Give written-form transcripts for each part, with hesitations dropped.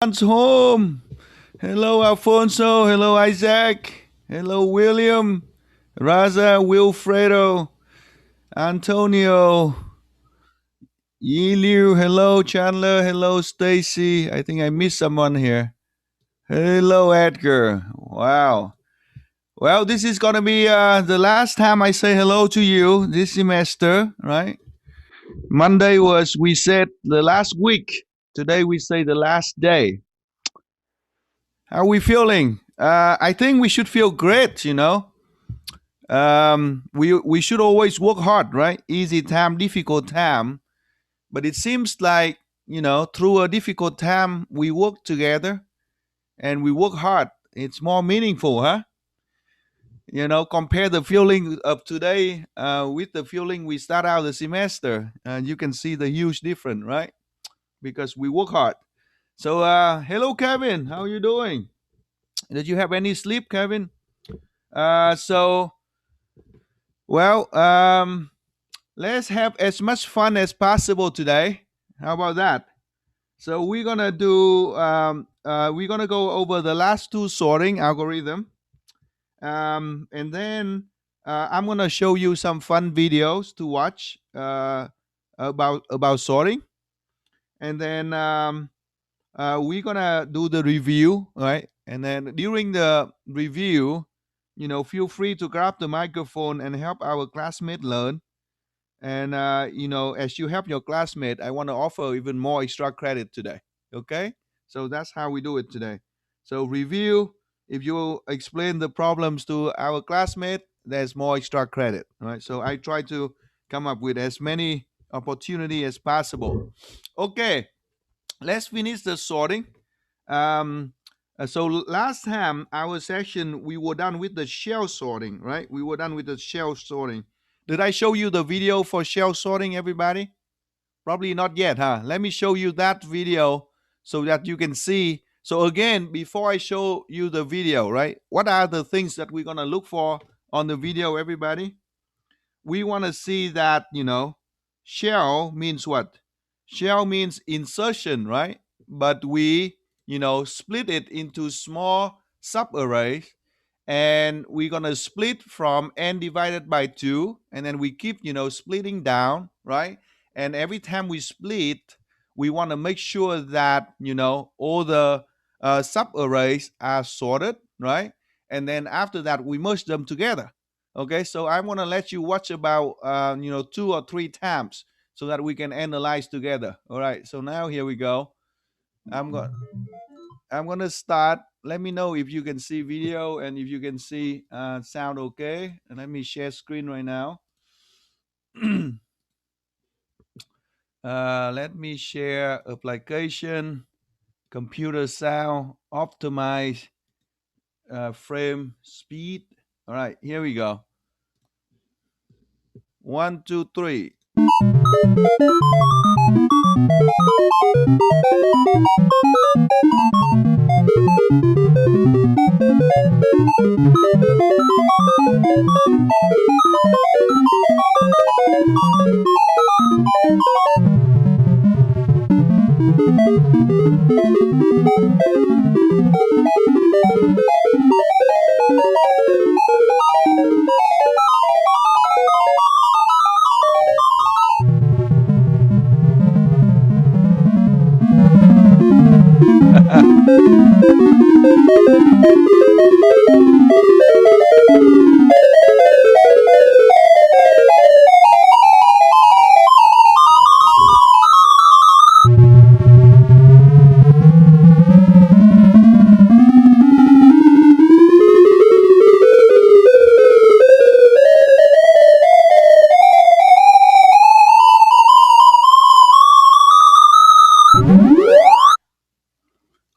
Everyone's home. Hello, Alfonso. Hello, Isaac. Hello, William, Raza, Wilfredo, Antonio, Yiliu. Hello, Chandler. Hello, Stacy. I think I missed someone here. Hello, Edgar. Wow. Well, this is gonna be the last time I say hello to you this semester, right? Monday was we said the last week. Today we say the last day. How are we feeling? I think we should feel great. We should always work hard, right? Easy time, difficult time. But it seems like through a difficult time, we work together and we work hard. It's more meaningful, huh? Compare the feeling of today with the feeling we start out the semester. You can see the huge difference, right? Because we work hard. So, hello, Kevin. How are you doing? Did you have any sleep, Kevin? So, well, let's have as much fun as possible today. How about that? So we're gonna go over the last two sorting algorithm, and then I'm gonna show you some fun videos to watch about sorting, and then we're gonna do the review, right? And then during the review, feel free to grab the microphone and help our classmate learn. And as you help your classmate, I want to offer even more extra credit today. Okay, so that's how we do it today. So review. If you explain the problems to our classmate, there's more extra credit. All right. So I try to come up with as many opportunity as possible. Okay, let's finish the sorting. So last time our session we were done with the shell sorting, right? We were done with the shell sorting. Did I show you the video for shell sorting, everybody? Probably not yet, huh? Let me show you that video so that you can see. So again, before I show you the video, right? What are the things that we're gonna look for on the video, everybody? We want to see that, shell means what? Shell means insertion, right? But we, split it into small subarrays, and we're going to split from n divided by 2, and then we keep, splitting down, right? And every time we split, we want to make sure that, all the subarrays are sorted, right? And then after that, we merge them together. Okay, so I want to let you watch about 2 or 3 times so that we can analyze together. All right, so now here we go. I'm going I'm gonna start. Let me know if you can see video and if you can see sound okay. And let me share screen right now. Let me share application, computer sound, optimize frame speed. All right, here we go. 1, 2, 3.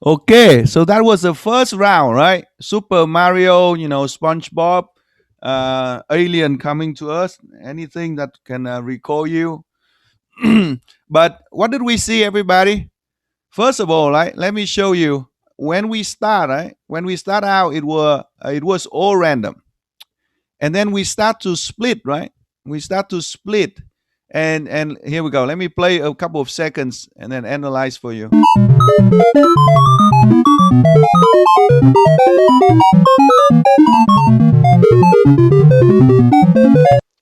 Okay, so that was the first round, right? Super Mario, SpongeBob, Alien coming to us. Anything that can recall you. But what did we see, everybody? First of all, right? Let me show you. When we start, right? When we start out, it was all random, and then we start to split, right? We start to split, And here we go. Let me play a couple of seconds and then analyze for you.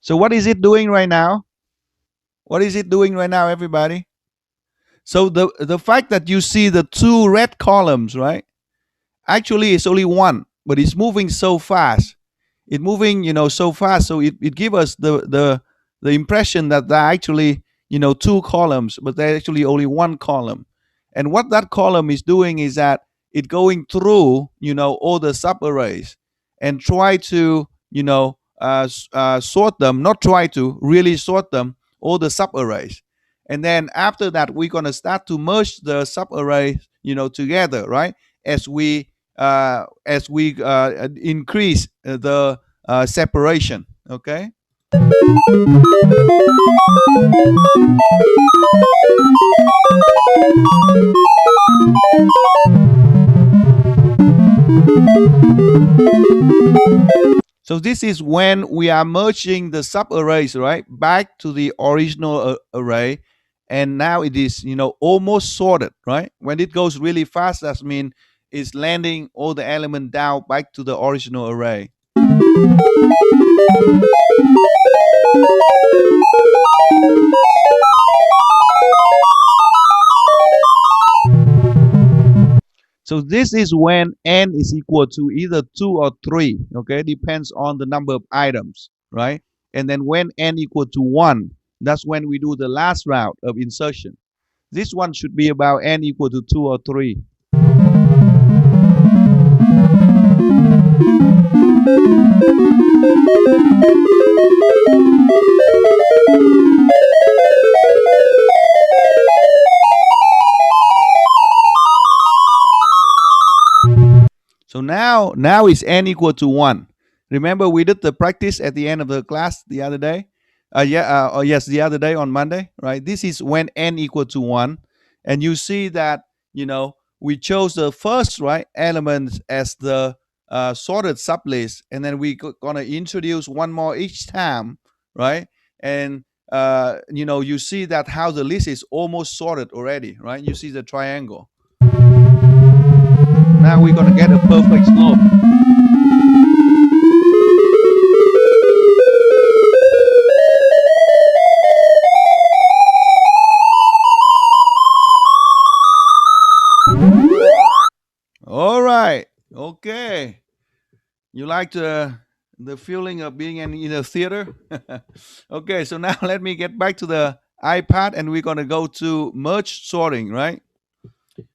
So what is it doing right now? What is it doing right now, everybody? So the fact that you see the two red columns, right? Actually, it's only one, but it's moving so fast. It moving, so fast. So it gives us the impression that there are actually, two columns, but there's actually only one column. And what that column is doing is that it going through, all the subarrays and try to, sort them. Not try to really sort them, all the subarrays. And then after that, we're gonna start to merge the subarrays, together, right? As we increase the separation. Okay. So this is when we are merging the subarrays, right, back to the original array, and now it is, almost sorted, right? When it goes really fast, that means it's landing all the element down back to the original array. So this is when n is equal to either 2 or 3, okay? Depends on the number of items, right? And then when n equal to 1, that's when we do the last round of insertion. This one should be about n equal to 2 or 3. So now is n equal to 1. Remember we did the practice at the end of the class the other day? Yes, the other day on Monday, right? This is when n equal to 1. And you see that, we chose the first, right, element as the sorted sublist. And then we're going to introduce one more each time, right? And, you see that how the list is almost sorted already, right? You see the triangle. Now we're going to get a perfect slope. All right. Okay. You like the feeling of being in a theater? Okay, so now let me get back to the iPad and we're going to go to merge sorting, right?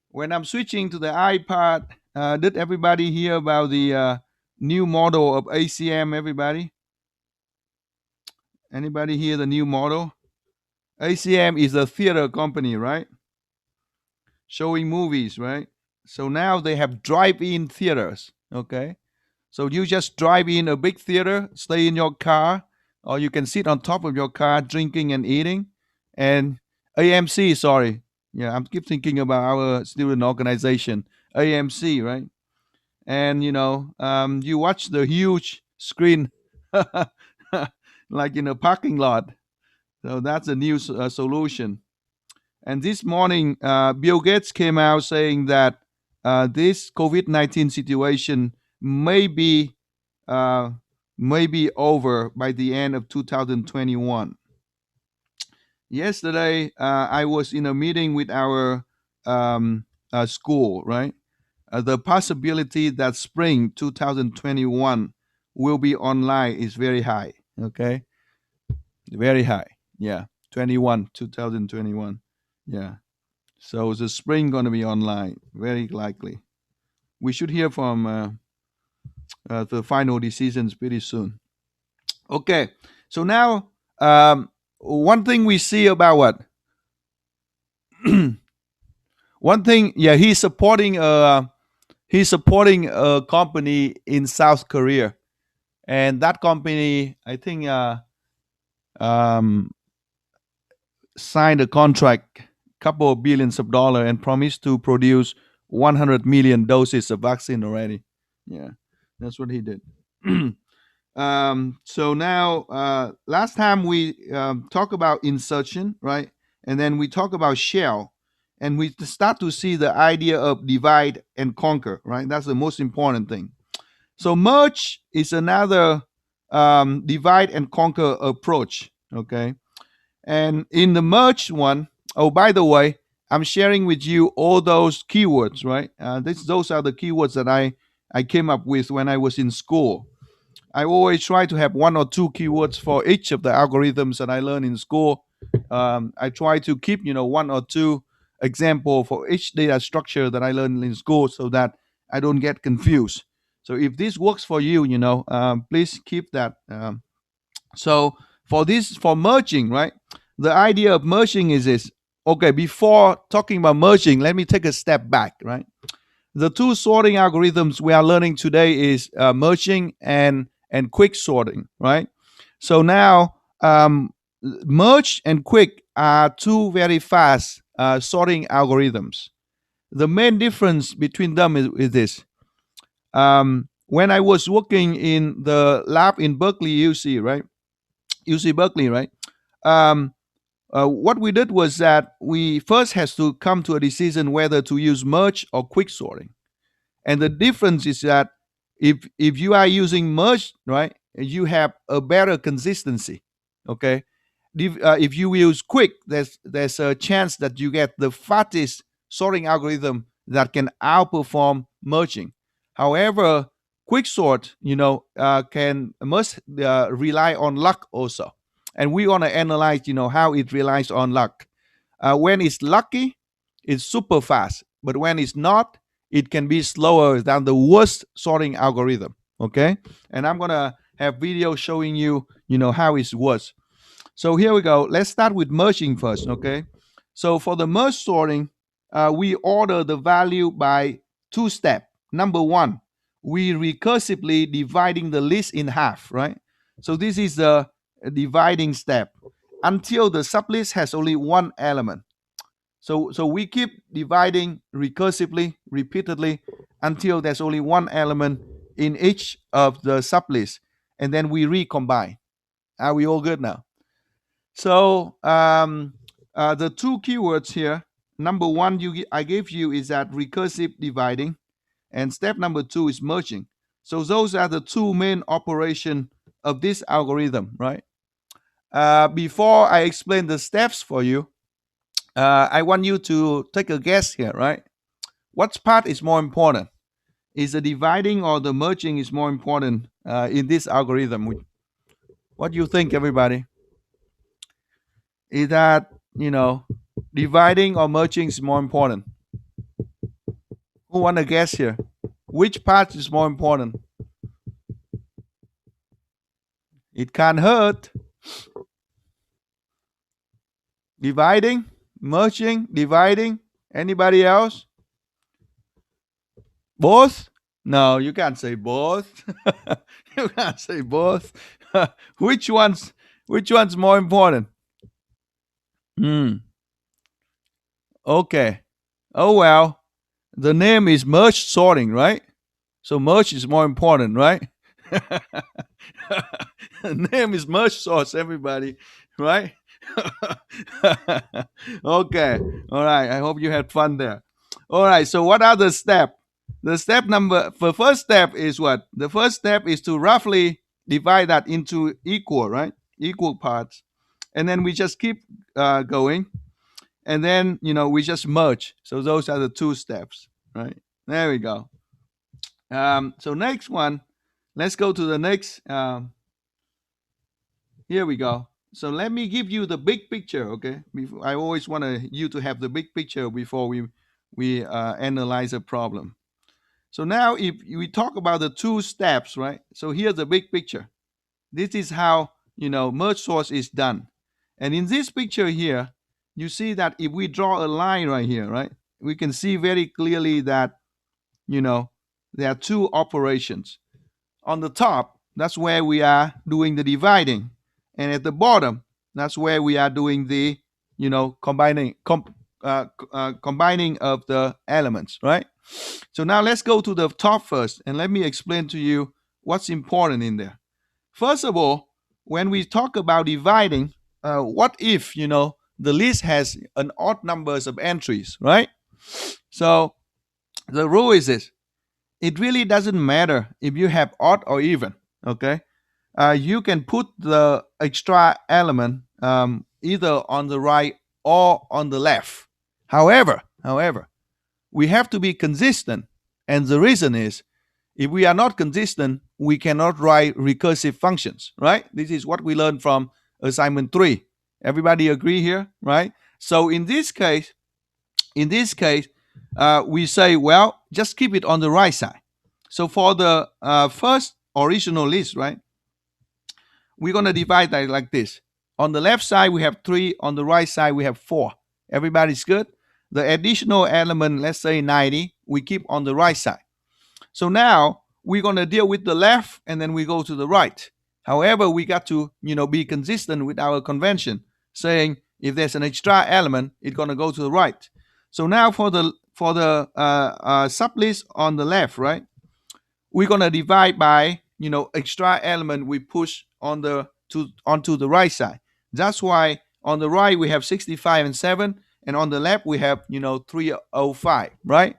When I'm switching to the iPad, did everybody hear about the new model of ACM, everybody? Anybody hear the new model? ACM is a theater company, right? Showing movies, right? So now they have drive-in theaters, okay? So you just drive in a big theater, stay in your car, or you can sit on top of your car drinking and eating. And AMC, sorry. Yeah, I'm keep thinking about our student organization, AMC, right? And you watch the huge screen like in a parking lot. So that's a new solution. And this morning, Bill Gates came out saying that this COVID-19 situation may be uh, over by the end of 2021. Yesterday, I was in a meeting with our school, right? The possibility that spring 2021 will be online is very high, okay? Very high. Yeah, 2021. Yeah. So the spring going to be online, very likely. We should hear from the final decisions pretty soon. Okay, so now one thing we see about what one thing, yeah, he's supporting a company in South Korea, and that company, I think, um, signed a contract, couple of billions of dollars, and promised to produce 100 million doses of vaccine already. Yeah, that's what he did. So now, last time we talk about insertion, right? And then we talk about shell, and we start to see the idea of divide and conquer, right? That's the most important thing. So merge is another divide and conquer approach, okay? And in the merge one, oh, by the way, I'm sharing with you all those keywords, right? Those are the keywords that I came up with when I was in school. I always try to have one or two keywords for each of the algorithms that I learn in school. I try to keep, one or two example for each data structure that I learn in school so that I don't get confused. So if this works for you, please keep that. So for merging, right? The idea of merging is this. Okay, before talking about merging, let me take a step back, right? The two sorting algorithms we are learning today is merging and quick sorting, right? So now merge and quick are two very fast sorting algorithms. The main difference between them is this. When I was working in the lab in Berkeley, UC, right? UC Berkeley, right? Um, what we did was that we first has to come to a decision whether to use merge or quick sorting. And the difference is that if you are using merge, right, you have a better consistency. Okay, if you use quick, there's a chance that you get the fastest sorting algorithm that can outperform merging. However, quick sort, can must rely on luck also, and we want to analyze, how it relies on luck. When it's lucky, it's super fast, but when it's not, it can be slower than the worst sorting algorithm. Okay, and I'm gonna have video showing you, how it works. So here we go. Let's start with merging first. Okay, so for the merge sorting, we order the value by two steps. Number one, we recursively dividing the list in half. Right. So this is the dividing step until the sublist has only one element. So we keep dividing recursively, repeatedly, until there's only one element in each of the sublists, and then we recombine. Are we all good now? So the two keywords here, number one I gave you is that recursive dividing, and step number two is merging. So those are the two main operation of this algorithm, right? Before I explain the steps for you, I want you to take a guess here, right? What part is more important? Is the dividing or the merging is more important in this algorithm? What do you think, everybody? Is that, dividing or merging is more important? Who want to guess here? Which part is more important? It can't hurt. Dividing, merging, dividing. Anybody else? Both? No, you can't say both. You can't say both. which one's which one's more important? Hmm. Okay. Oh well. The name is merge sorting, right? So merge is more important, right? The name is merge source, everybody, right? Okay. All right. I hope you had fun there. All right. So what are the steps? The first step is what? The first step is to roughly divide that into equal, right? Equal parts. And then we just keep going. And then, we just merge. So those are the two steps, right? There we go. So next one, let's go to the next. Here we go. So let me give you the big picture, okay? I always want you to have the big picture before we analyze a problem. So now, if we talk about the two steps, right? So here's the big picture. This is how merge source is done, and in this picture here, you see that if we draw a line right here, right, we can see very clearly that there are two operations. On the top, that's where we are doing the dividing, and at the bottom, that's where we are doing the combining of the elements, right? So now let's go to the top first, and let me explain to you what's important in there. First of all, when we talk about dividing, what if the list has an odd numbers of entries, right? So the rule is this: it really doesn't matter if you have odd or even. Okay, you can put the extra element either on the right or on the left. However, we have to be consistent, and the reason is, if we are not consistent, we cannot write recursive functions, right? This is what we learned from assignment 3. Everybody agree here, right? So in this case, we say, well, just keep it on the right side. So for the first original list, right, we're going to divide that like this. On the left side, we have 3. On the right side, we have 4. Everybody's good? The additional element, let's say 90, we keep on the right side. So now we're going to deal with the left and then we go to the right. However, we got to, be consistent with our convention, saying if there's an extra element, it's going to go to the right. So now for the sublist on the left, right, we're going to divide by, extra element we push onto the right side. That's why on the right we have 65 and 7, and on the left we have 305, right?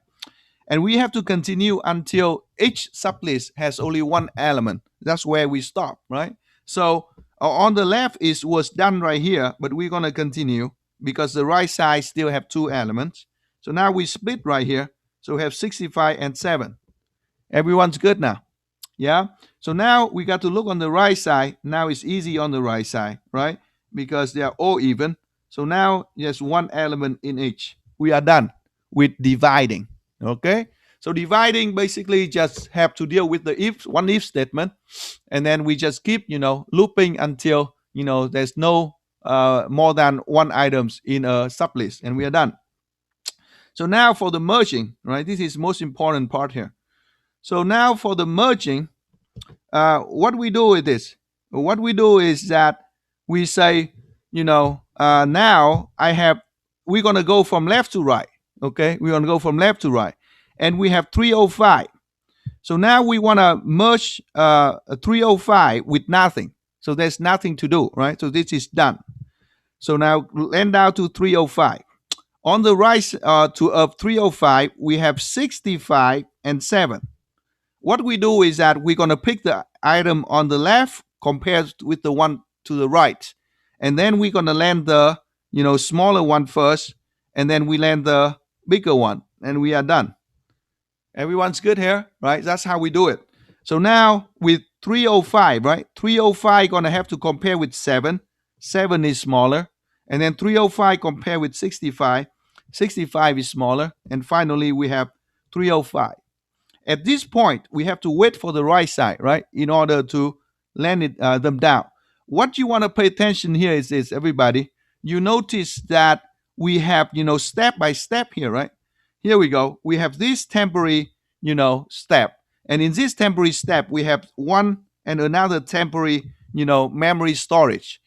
And we have to continue until each sublist has only one element. That's where we stop, right? So on the left was done right here, but we're going to continue because the right side still have 2 elements. So now we split right here. So we have 65 and 7. Everyone's good now? Yeah? So now we got to look on the right side. Now it's easy on the right side, right? Because they are all even. So now there's one element in each. We are done with dividing. Okay? So dividing basically just have to deal with the one if statement, and then we just keep, looping until, there's no more than one items in a sublist, and we are done. So now for the merging, right? This is most important part here. So now for the merging, what we do with this? What we do is that we say, now we're going to go from left to right. Okay, we're going to go from left to right. And we have 305. So now we want to merge 305 with nothing. So there's nothing to do, right? So this is done. So now land down to 305. On the right of 305, we have 65 and 7. What we do is that we're going to pick the item on the left compared with the one to the right. And then we're going to land the, smaller one first, and then we land the bigger one, and we are done. Everyone's good here, right? That's how we do it. So now with 305, right? 305 going to have to compare with 7. 7 is smaller. And then 305 compare with 65. 65 is smaller. And finally, we have 305. At this point, we have to wait for the right side, right? In order to land them down. What you want to pay attention here is this, everybody. You notice that we have, step by step here, right? Here we go. We have this temporary, step. And in this temporary step, we have one and another temporary, memory storage.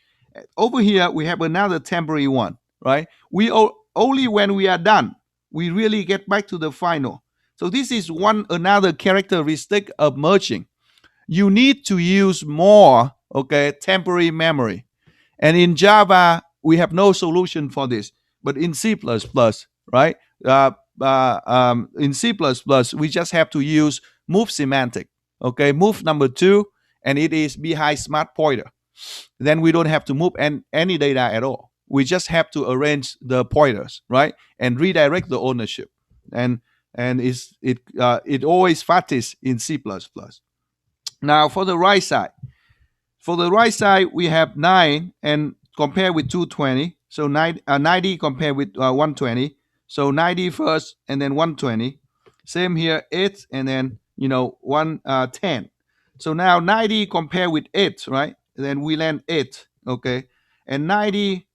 Over here, we have another temporary one, right? Only when we are done, we really get back to the final. So this is another characteristic of merging. You need to use more, temporary memory. And in Java, we have no solution for this. But in C++, right? In C++, we just have to use move semantic. Okay, move number 2, and it is behind smart pointer. Then we don't have to move any data at all. We just have to arrange the pointers, right? And redirect the ownership. And it always fastest in C++. Now for the right side. For the right side, we have 9 and compare with 220. So 90 compared with 120. So 90 first and then 120. Same here, 8 and then 110. So now 90 compare with 8, right? Then we land 8, okay? And 90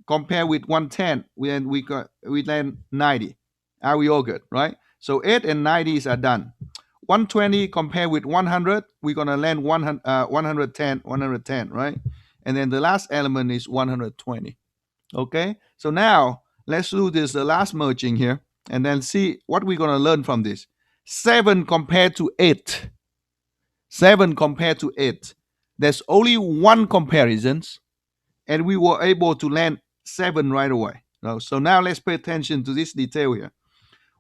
compare with 110, we land 90. Are we all good, right? So 8 and 90s are done. 120 compare with 100, we're going to land 110, right? And then the last element is 120, okay? So now let's do this, the last merging here, and then see what we're going to learn from this. 7 compared to 8. 7 compared to 8. there's only one comparisons, and we were able to land 7 right away. So now let's pay attention to this detail here.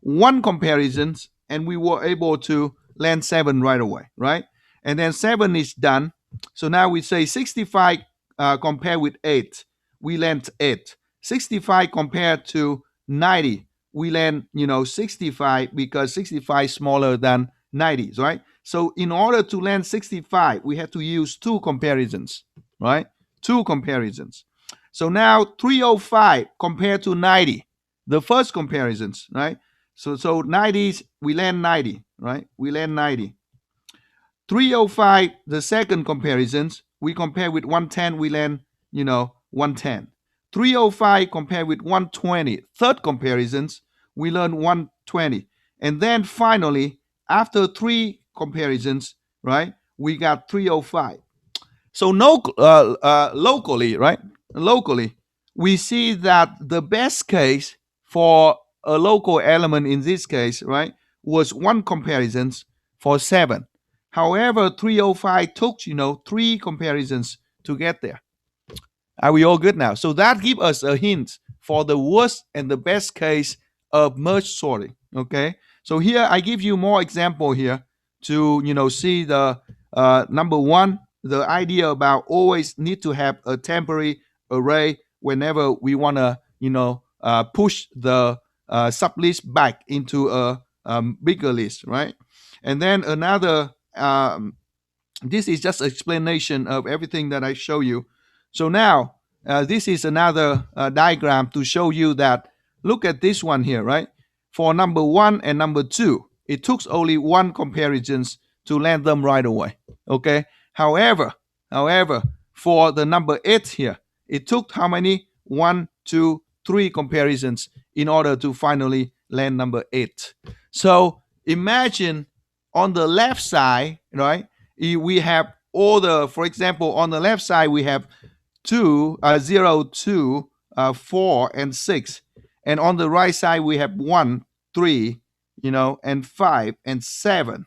One comparisons, and we were able to land 7 right away, right? And then 7 is done. So now we say 65 compared with 8, we land 8. 65 compared to 90, we land 65, because 65 is smaller than 90, right? So in order to land 65, we have to use 2 comparisons, right? 2 comparisons. So now 305 compared to 90, the first comparisons, right? So 90s, we land 90, right? We land 90. 305, the second comparisons, we compare with 110, we land, 110. 305 compared with 120, third comparisons, we learn 120. And then finally, after 3 comparisons, right, we got 305. So locally, right? Locally, we see that the best case for a local element in this case, right, was 1 comparisons for 7. However, 305 took 3 comparisons to get there. Are we all good now? So that gives us a hint for the worst and the best case of merge sorting. Okay. So here I give you more example here to see the number one, the idea about always need to have a temporary array whenever we want to push the sublist back into a bigger list, right? And then another this is just explanation of everything that I show you. So now this is another diagram to show you that, look at this one here, right? For number 1 and number 2, it took only 1 comparisons to land them right away. Okay. However, for the number 8 here, it took how many? 1, 2, 3 comparisons in order to finally land number 8. So imagine on the left side, right? We have all the, for example, on the left side we have 2, 0, 2, 4, and 6, and on the right side we have 1, 3, and 5 and 7.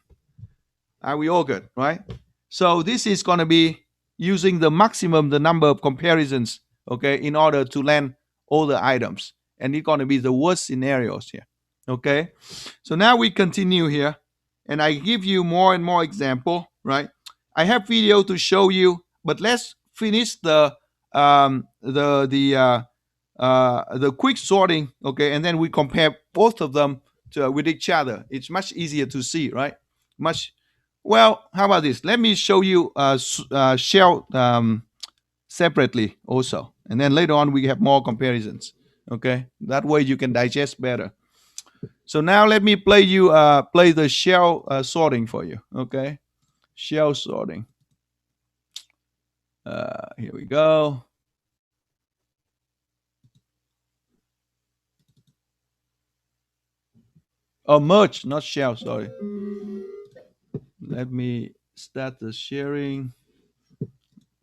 Are we all good, right? So this is going to be using the maximum, the number of comparisons, okay, in order to land all the items, and it's going to be the worst scenarios here. Okay, so now we continue here, and I give you more and more example, right? I have video to show you, but let's finish the quick sorting, okay, and then we compare both of them with each other. It's much easier to see, right? Well, how about this? Let me show you shell separately also, and then later on we have more comparisons. Okay, that way you can digest better. So now let me play the shell sorting for you. Okay, shell sorting. Here we go. Oh, merge, not shell. Sorry. Let me start the sharing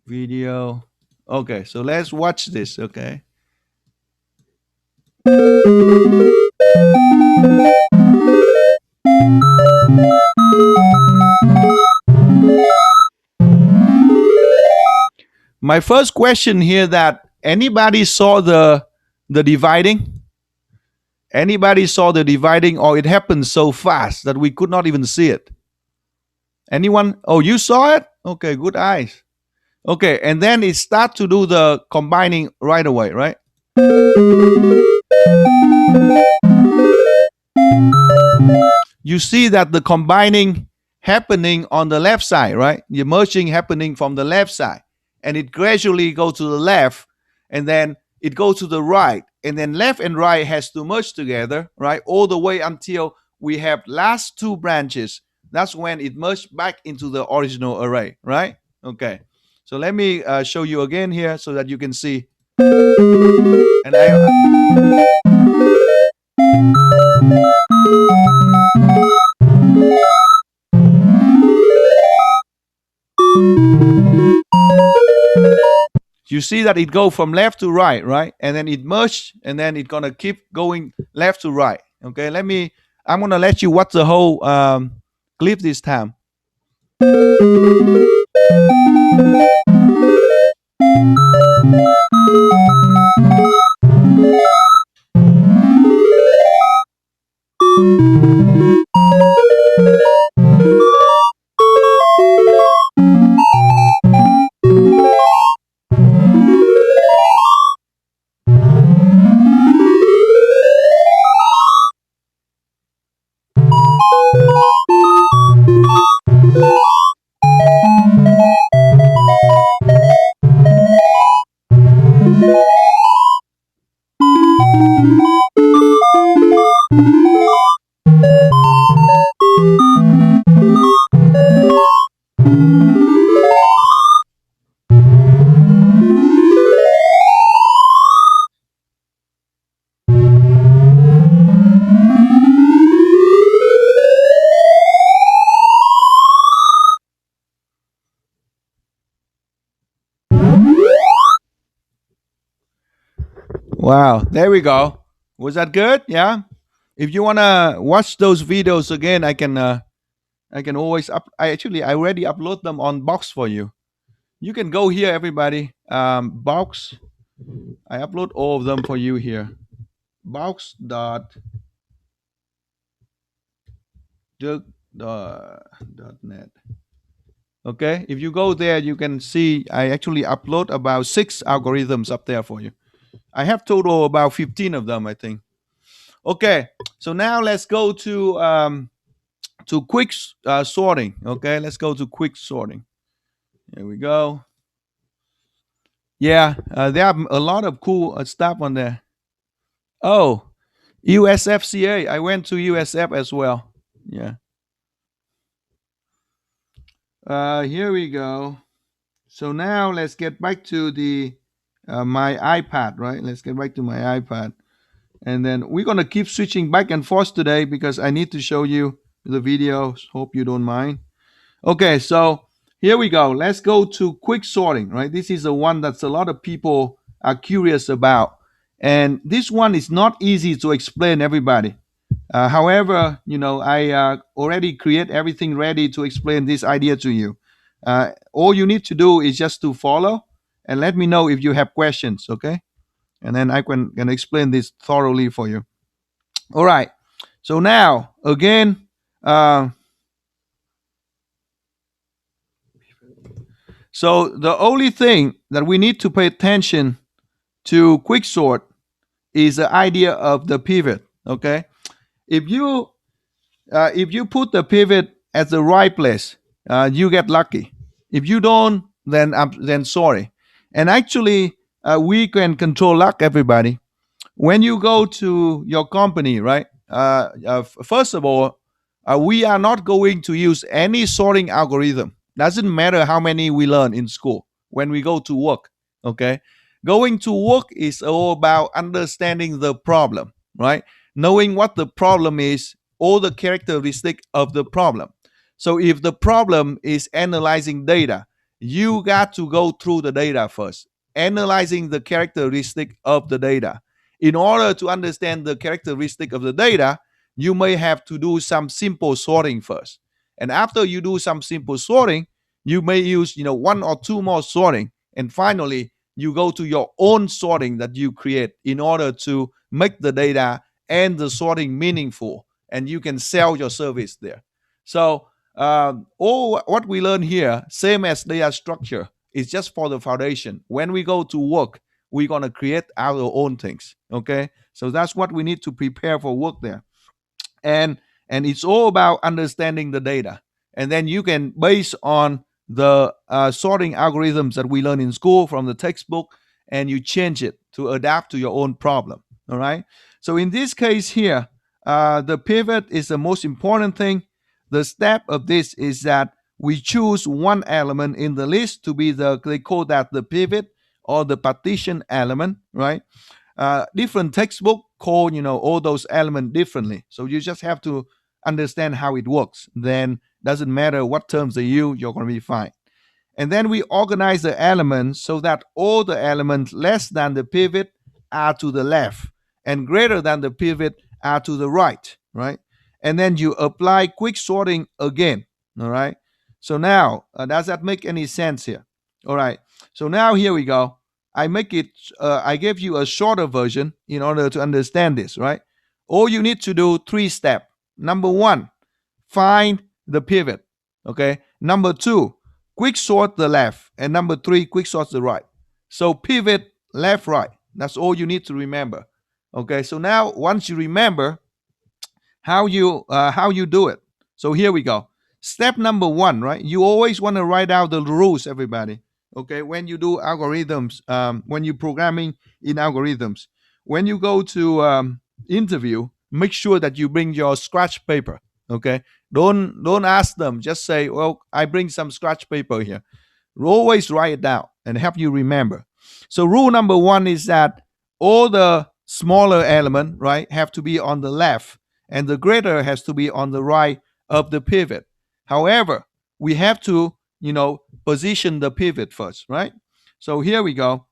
video. Okay, so let's watch this. Okay. My first question here, that anybody saw the dividing? Anybody saw the dividing, or it happened so fast that we could not even see it? Anyone? Oh, you saw it? Okay, good eyes. Okay, and then it start to do the combining right away, right? You see that the combining happening on the left side, right? The merging happening from the left side, and it gradually goes to the left, and then it goes to the right, and then left and right has to merge together, right? All the way until we have last 2 branches. That's when it merged back into the original array, right? Okay. So let me show you again here so that you can see. And you see that it go from left to right, right? And then it merged, and then it's gonna keep going left to right. Okay, I'm gonna let you watch the whole clip this time. Wow, there we go. Was that good? Yeah. If you wanna watch those videos again, I can always up. I already upload them on Box for you. You can go here, everybody. Box. I upload all of them for you here. Box dot net. Okay. If you go there, you can see I actually upload about 6 algorithms up there for you. I have total about 15 of them, I think. Okay. So now let's go to quick sorting. Okay, let's go to quick sorting. Here we go. Yeah, there are a lot of cool stuff on there. Oh, USFCA. I went to USF as well. Yeah. Here we go. So now let's get back to the my iPad, right? Let's get back to my iPad, and then we're gonna keep switching back and forth today because I need to show you the videos. Hope you don't mind. Okay, so here we go. Let's go to quick sorting, right? This is the one that's a lot of people are curious about. And this one is not easy to explain everybody. However, I already create everything ready to explain this idea to you. All you need to do is just to follow and let me know if you have questions, okay? And then I can explain this thoroughly for you. All right. So now, again, uh, so the only thing that we need to pay attention to quicksort is the idea of the pivot. Okay, if you put the pivot at the right place, you get lucky. If you don't, then sorry. And actually, we can control luck, everybody. When you go to your company, right? First of all, we are not going to use any sorting algorithm. Doesn't matter how many we learn in school when we go to work. Okay, going to work is all about understanding the problem, right? Knowing what the problem is, all the characteristic of the problem. So if the problem is analyzing data, you got to go through the data first, analyzing the characteristic of the data. In order to understand the characteristic of the data, you may have to do some simple sorting first. And after you do some simple sorting, you may use, one or two more sorting. And finally, you go to your own sorting that you create in order to make the data and the sorting meaningful. And you can sell your service there. So all what we learn here, same as data structure, is just for the foundation. When we go to work, we're going to create our own things. Okay, so that's what we need to prepare for work there. And it's all about understanding the data, and then you can, based on the sorting algorithms that we learn in school from the textbook, and you change it to adapt to your own problem. All right, so in this case here, the pivot is the most important thing. The step of this is that we choose one element in the list to be they call that the pivot or the partition element, right? Different textbook call all those elements differently, so you just have to understand how it works. Then doesn't matter what terms they use, you're going to be fine. And then we organize the elements so that all the elements less than the pivot are to the left and greater than the pivot are to the right, right? And then you apply quick sorting again. All right, So now, does that make any sense here? All right. So now here we go. I make it. I gave you a shorter version in order to understand this, right? All you need to do 3 steps. Number one, find the pivot. Okay. Number two, quick sort the left, and number three, quick sort the right. So pivot left, right. That's all you need to remember. Okay. So now once you remember how you do it. So here we go. Step number one, right? You always want to write out the rules, everybody. Okay, when you do algorithms, when you're programming in algorithms, when you go to interview, make sure that you bring your scratch paper. Okay, don't ask them. Just say, "Well, I bring some scratch paper here." Always write it down and help you remember. So rule number one is that all the smaller element, right, have to be on the left, and the greater has to be on the right of the pivot. However, we have to, position the pivot first, right? So here we go.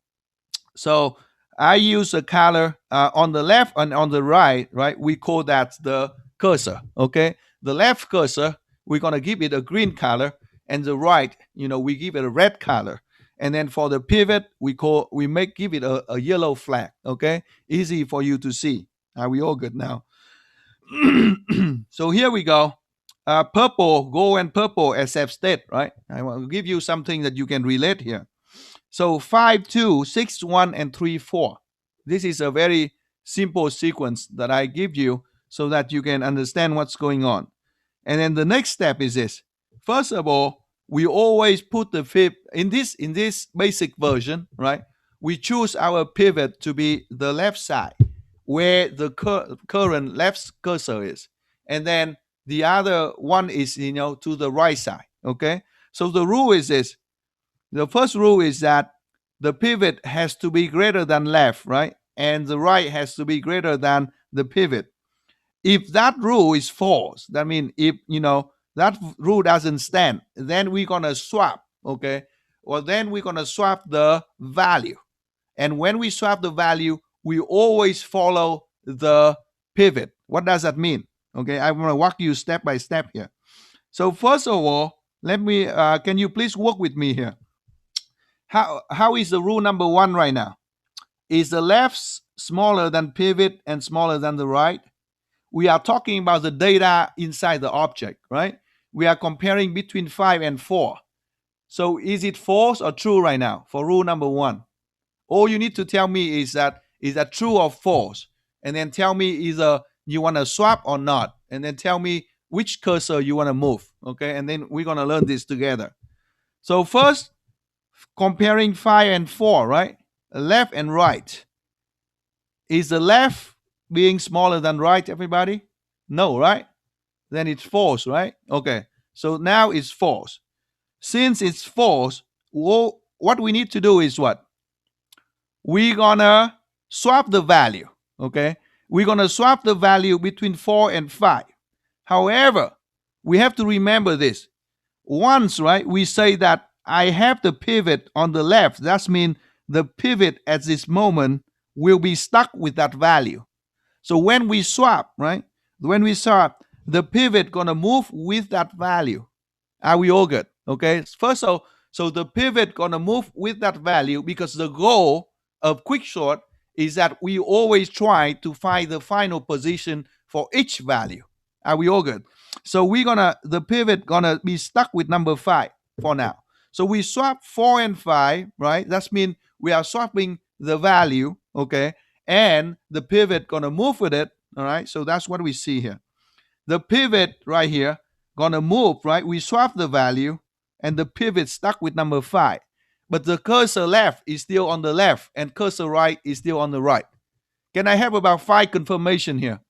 So I use a color on the left and on the right, right? We call that the cursor, okay? The left cursor, we're gonna give it a green color, and the right, we give it a red color. And then for the pivot, give it a yellow flag, okay? Easy for you to see. Are we all good now? So here we go. Purple, go and purple as I've stated, right? I will give you something that you can relate here. So 5, 2, 6, 1, and 3, 4. This is a very simple sequence that I give you so that you can understand what's going on. And then the next step is this. First of all, we always put the pivot in this basic version, right? We choose our pivot to be the left side where the current left cursor is. And then the other one is, to the right side, okay? So the rule is this. The first rule is that the pivot has to be greater than left, right? And the right has to be greater than the pivot. If that rule is false, that means if that rule doesn't stand, then we're gonna swap, okay? Or then we're gonna swap the value. And when we swap the value, we always follow the pivot. What does that mean? Okay, I'm gonna walk you step by step here. So first of all, can you please work with me here? How is the rule number one right now? Is the left smaller than pivot and smaller than the right? We are talking about the data inside the object, right? We are comparing between 5 and 4. So is it false or true right now for rule number one? All you need to tell me is that true or false, and then tell me either you want to swap or not, and then tell me which cursor you want to move, okay? And then we're gonna learn this together. So first, comparing 5 and 4, right? Left and right. Is the left being smaller than right, everybody? No, right? Then it's false, right? Okay. So now it's false. Since it's false, what we need to do is what? We're gonna swap the value, okay? We're gonna swap the value between 4 and 5. However, we have to remember this. Once, right, we say that I have the pivot on the left, that means the pivot at this moment will be stuck with that value. So when we swap, right, the pivot gonna move with that value. Are we all good? Okay. First, so the pivot gonna move with that value because the goal of quicksort is that we always try to find the final position for each value. Are we all good? So the pivot gonna be stuck with number 5 for now. So we swap 4 and 5, right? That means we are swapping the value, okay? And the pivot gonna move with it, all right? So that's what we see here. The pivot right here gonna move, right? We swap the value, and the pivot stuck with number 5. But the cursor left is still on the left, and cursor right is still on the right. Can I have about 5 confirmation here?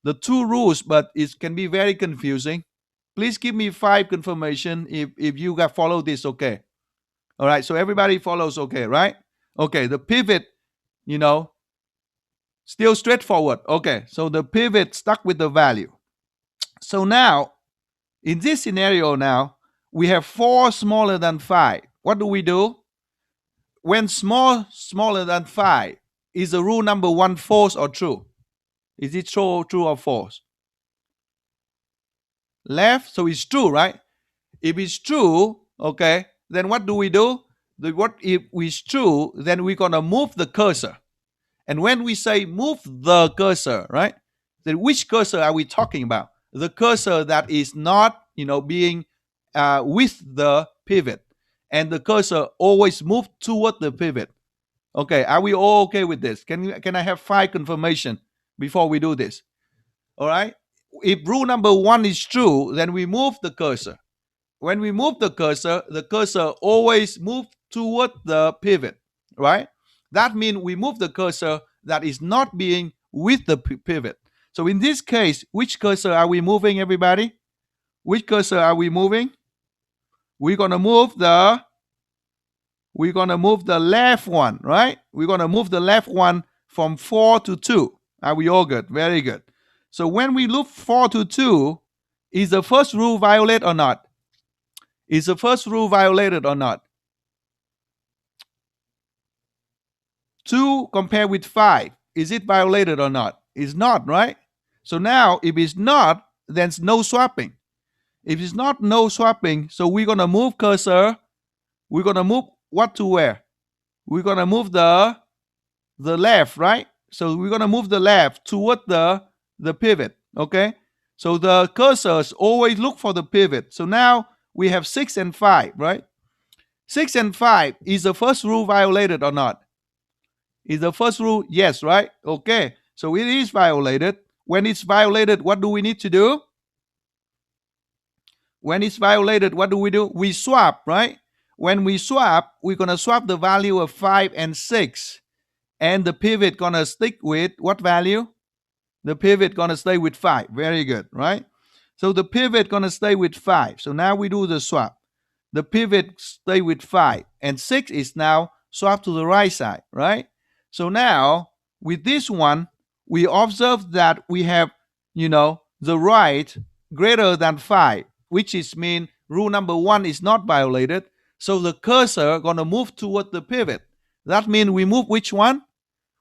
The 2 rules, but it can be very confusing. Please give me 5 confirmation if you got follow this, okay? All right, so everybody follows, okay, right? Okay, the pivot, still straightforward. Okay, so the pivot stuck with the value. So now, in this scenario now, we have 4 smaller than 5. What do we do? When smaller than 5, is the rule number 1 false or true? Is it true or false? Left, so it's true, right? If it's true, okay, then what do we do? What if it's true, then we're gonna move the cursor. And when we say move the cursor, right? Then which cursor are we talking about? The cursor that is not, being with the pivot, and the cursor always move toward the pivot. Okay, are we all okay with this? Can I have 5 confirmation before we do this? All right. If rule number 1 is true, then we move the cursor. When we move the cursor always move toward the pivot, right? That means we move the cursor that is not being with the pivot. So in this case, which cursor are we moving, everybody? Which cursor are we moving? We're gonna move the left one, right? We're gonna move the left one from 4 to 2. Are we all good? Very good. So when we move 4 to 2, is the first rule violated or not? Is the first rule violated or not? 2 compared with 5, is it violated or not? It's not, right? So now, if it's not, then it's no swapping. If it's not no swapping, so we're going to move cursor. We're going to move what to where? We're going to move the left, right? So we're going to move the left toward the pivot, okay? So the cursors always look for the pivot. So now we have 6 and 5, right? 6 and 5, is the first rule violated or not? Is the first rule? Yes, right? Okay. So it is violated. When it's violated, what do we need to do? When it's violated, what do? We swap, right? When we swap, we're going to swap the value of 5 and 6. And the pivot going to stick with what value? The pivot going to stay with 5. Very good, right? So the pivot going to stay with 5. So now we do the swap. The pivot stay with 5. And 6 is now swapped to the right side, right? So now, with this one, we observe that we have, the right greater than 5, which is mean rule number 1 is not violated. So the cursor gonna move toward the pivot. That means we move which one?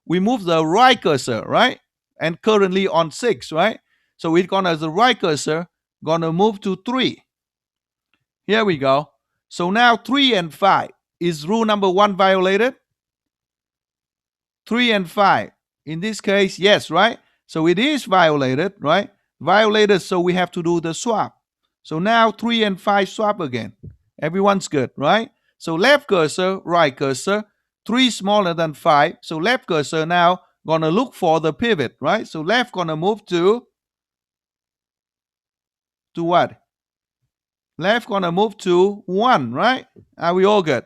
We move the right cursor, right? And currently on 6, right? So it's gonna, the right cursor gonna move to 3. Here we go. So now 3 and 5. Is rule number 1 violated? 3 and 5. In this case, yes, right? So it is violated, right? Violated, so we have to do the swap. So now 3 and 5 swap again. Everyone's good, right? So left cursor, right cursor, 3 smaller than 5. So left cursor now gonna look for the pivot, right? So left gonna move to what? Left gonna move to 1, right? Are we all good?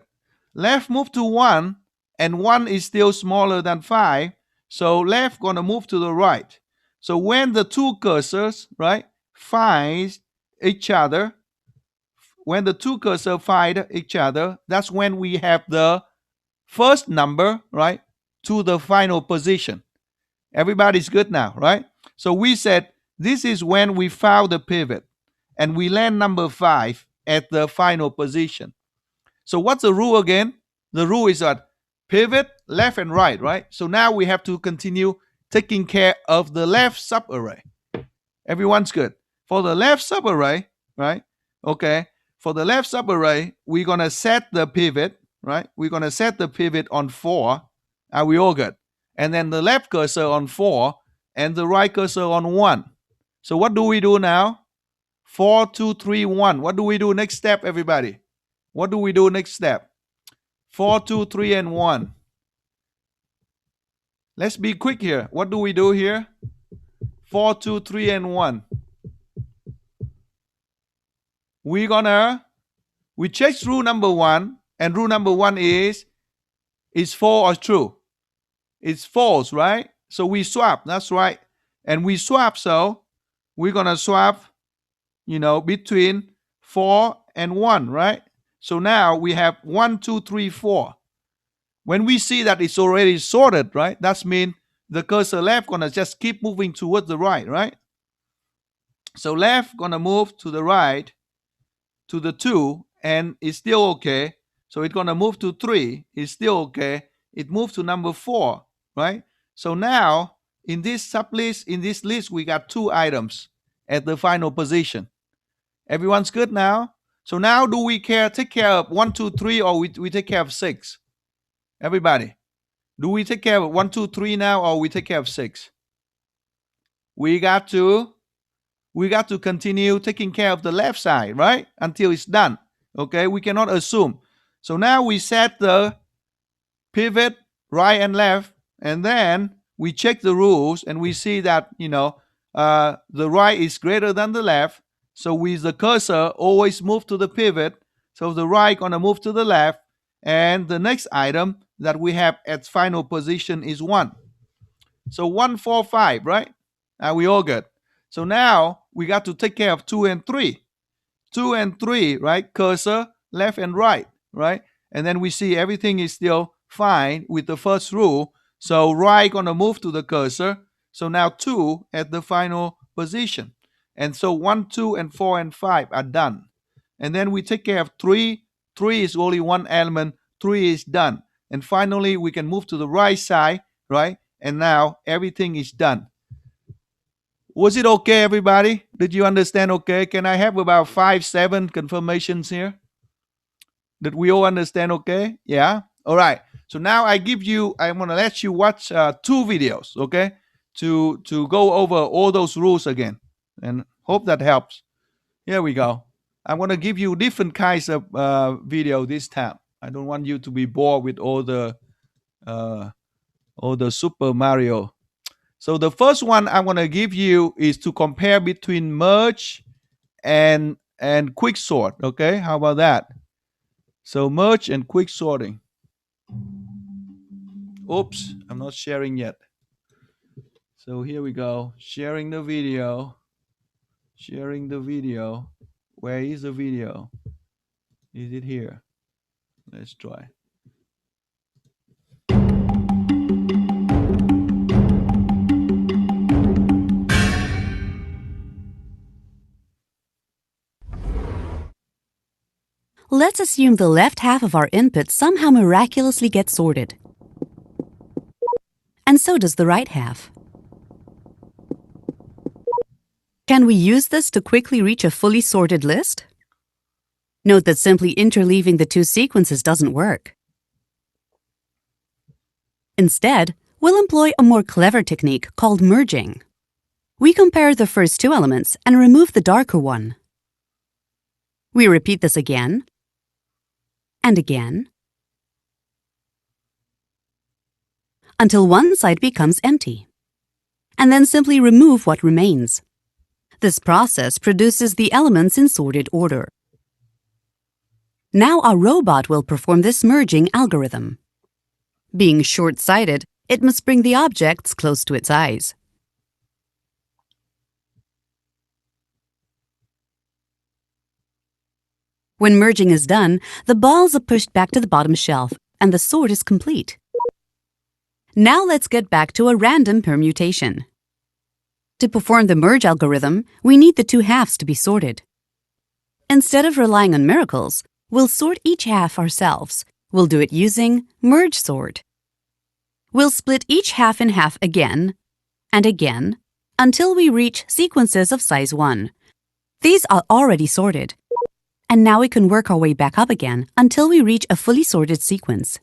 Left move to 1, and 1 is still smaller than 5. So left gonna move to the right. So when the two cursors, right, find each other, when the two cursors find each other, that's when we have the first number, right, to the final position. Everybody's good now, right? So we said this is when we found the pivot, and we land number 5 at the final position. So what's the rule again? The rule is that pivot left and right, right? So now we have to continue taking care of the left subarray. Everyone's good. For the left subarray, right? Okay. For the left subarray, we're going to set the pivot, right? We're going to set the pivot on 4. Are we all good? And then the left cursor on 4 and the right cursor on 1. So what do we do now? 4, 2, 3, 1. What do we do next step, everybody? What do we do next step? 4, 2, 3, and 1. Let's be quick here. What do we do here? 4, 2, 3, and 1. We check rule number 1, and rule number 1 is false or true? It's false, right? So we swap, that's right. And we swap, so we're gonna swap, between 4 and 1, right? So now we have 1, 2, 3, 4. When we see that it's already sorted, right? That means the cursor left gonna just keep moving towards the right, right? So left gonna move to the right to the 2, and it's still okay. So it's gonna move to 3, it's still okay. It moved to number 4, right? So now in this sublist, in this list, we got 2 items at the final position. Everyone's good now? So now do we take care of 1, 2, 3, or we take care of 6? Everybody, do we take care of 1, 2, 3 now, or we take care of 6? We got to continue taking care of the left side, right? Until it's done. Okay, we cannot assume. So now we set the pivot right and left, and then we check the rules and we see that the right is greater than the left. So with the cursor always move to the pivot. So the right gonna move to the left, and the next item that we have at final position is 1. So 1, 4, 5, right? Are we all good? So now we got to take care of 2 and 3. 2 and 3, right? Cursor left and right, right? And then we see everything is still fine with the first rule. So right gonna move to the cursor. So now 2 at the final position. And so 1, 2, and 4 and 5 are done. And then we take care of 3. 3 is only one element. 3 is done. And finally, we can move to the right side, right? And now everything is done. Was it okay, everybody? Did you understand okay? Can I have about 5, 7 confirmations here? Did we all understand okay? Yeah? All right. So now I'm going to let you watch 2 videos, okay? To go over all those rules again. And hope that helps. Here we go. I'm going to give you different kinds of video this time. I don't want you to be bored with all the Super Mario. So the first one I'm going to give you is to compare between merge and quick sort. Okay, how about that? So merge and quick sorting. Oops, I'm not sharing yet. So here we go. Sharing the video. Sharing the video. Where is the video? Is it here? Let's try. Let's assume the left half of our input somehow miraculously gets sorted. And so does the right half. Can we use this to quickly reach a fully sorted list? Note that simply interleaving the 2 sequences doesn't work. Instead, we'll employ a more clever technique called merging. We compare the first 2 elements and remove the darker one. We repeat this again and again until one side becomes empty, and then simply remove what remains. This process produces the elements in sorted order. Now our robot will perform this merging algorithm. Being short-sighted, it must bring the objects close to its eyes. When merging is done, the balls are pushed back to the bottom shelf, and the sort is complete. Now let's get back to a random permutation. To perform the merge algorithm, we need the 2 halves to be sorted. Instead of relying on miracles, we'll sort each half ourselves. We'll do it using merge sort. We'll split each half in half again and again until we reach sequences of size 1. These are already sorted. And now we can work our way back up again until we reach a fully sorted sequence.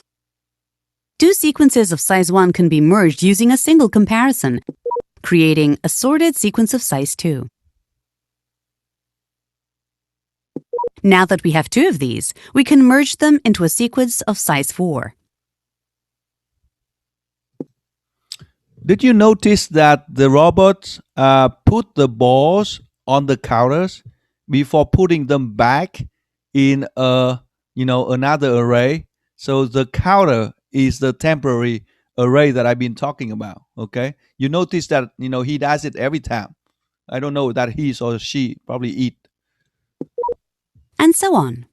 2 sequences of size 1 can be merged using a single comparison, creating a sorted sequence of size 2. Now that we have 2 of these, we can merge them into a sequence of size 4. Did you notice that the robots put the balls on the counters before putting them back in another array? So the counter is the temporary array that I've been talking about. Okay, you notice that he does it every time. I don't know that he or she probably eat. And so on.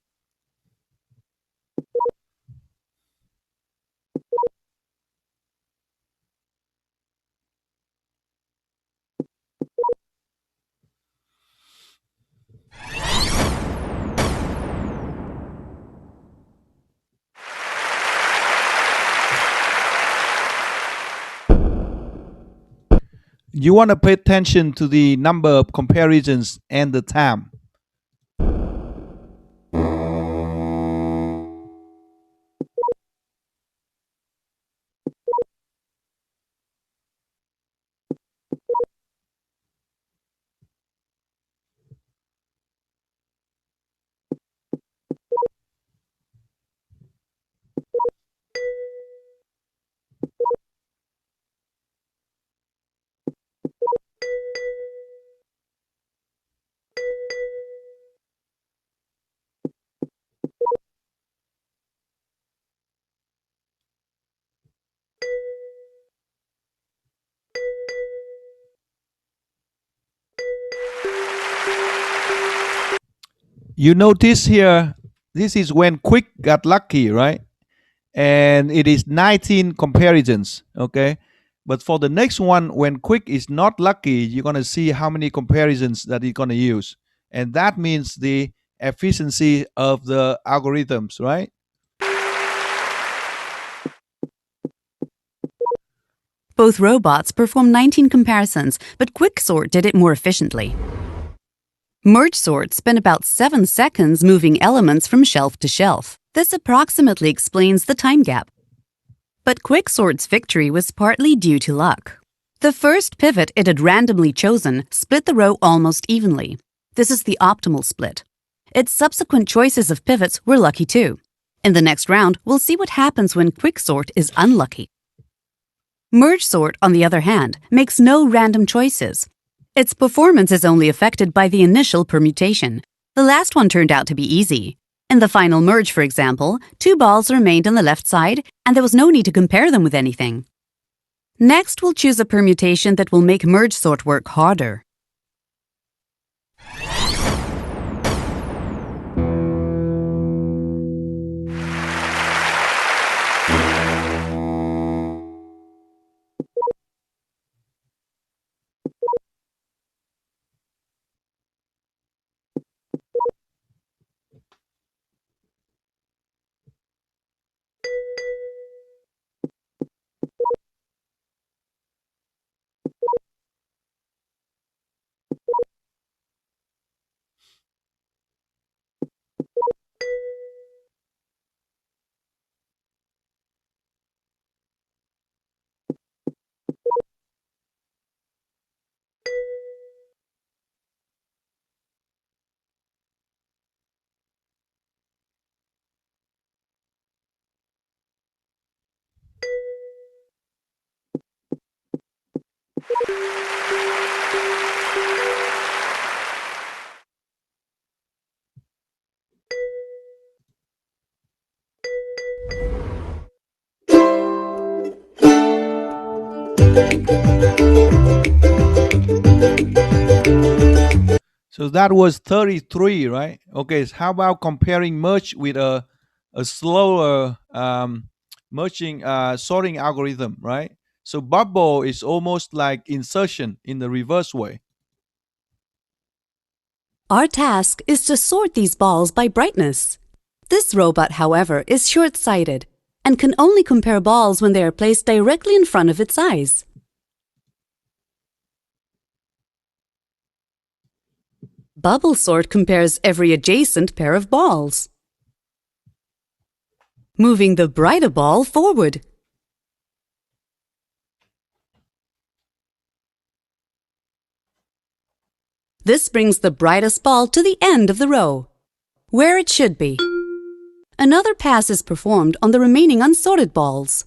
You want to pay attention to the number of comparisons and the time. You notice here, this is when Quick got lucky, right? And it is 19 comparisons, okay? But for the next one, when Quick is not lucky, you're going to see how many comparisons that he's going to use. And that means the efficiency of the algorithms, right? Both robots performed 19 comparisons, but Quicksort did it more efficiently. MergeSort spent about 7 seconds moving elements from shelf to shelf. This approximately explains the time gap. But Quicksort's victory was partly due to luck. The first pivot it had randomly chosen split the row almost evenly. This is the optimal split. Its subsequent choices of pivots were lucky too. In the next round, we'll see what happens when Quicksort is unlucky. MergeSort, on the other hand, makes no random choices. Its performance is only affected by the initial permutation. The last one turned out to be easy. In the final merge, for example, 2 balls remained on the left side, and there was no need to compare them with anything. Next, we'll choose a permutation that will make MergeSort work harder. So that was 33, right? Okay, so how about comparing merge with a slower merging sorting algorithm, right? So bubble is almost like insertion in the reverse way. Our task is to sort these balls by brightness. This robot, however, is short-sighted and can only compare balls when they are placed directly in front of its eyes. Bubble sort compares every adjacent pair of balls, moving the brighter ball forward. This brings the brightest ball to the end of the row, where it should be. Another pass is performed on the remaining unsorted balls.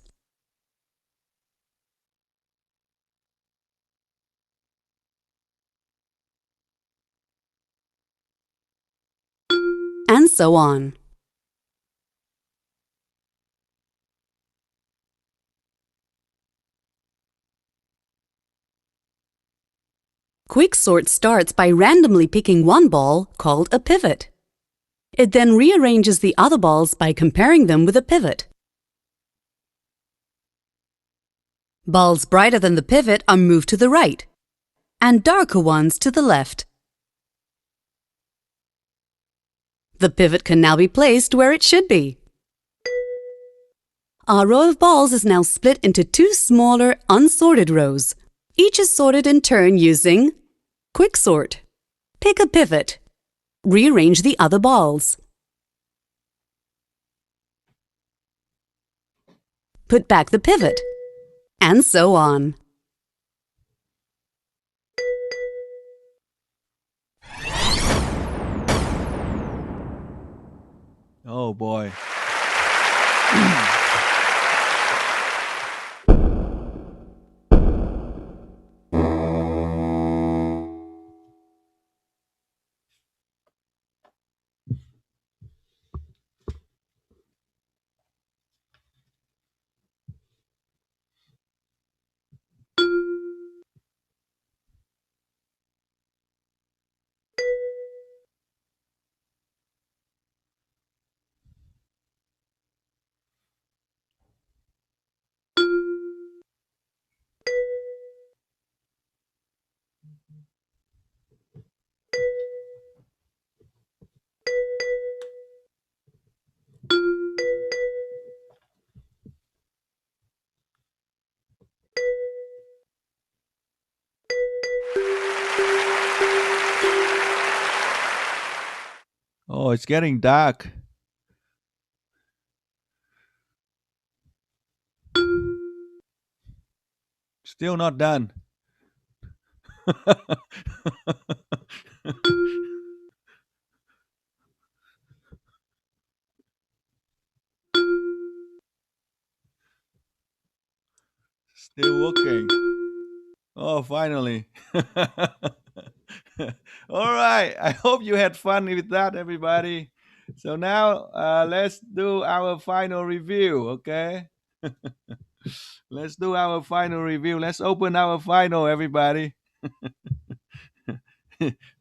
And so on. Quicksort starts by randomly picking one ball, called a pivot. It then rearranges the other balls by comparing them with a pivot. Balls brighter than the pivot are moved to the right, and darker ones to the left. The pivot can now be placed where it should be. Our row of balls is now split into 2 smaller, unsorted rows. Each is sorted in turn using Quicksort. Pick a pivot. Rearrange the other balls. Put back the pivot. And so on. Oh boy. Oh, it's getting dark. Still not done. Still working. Oh, finally. All right. I hope you had fun with that, everybody. So now let's do our final review, okay? Let's do our final review. Let's open our final, everybody.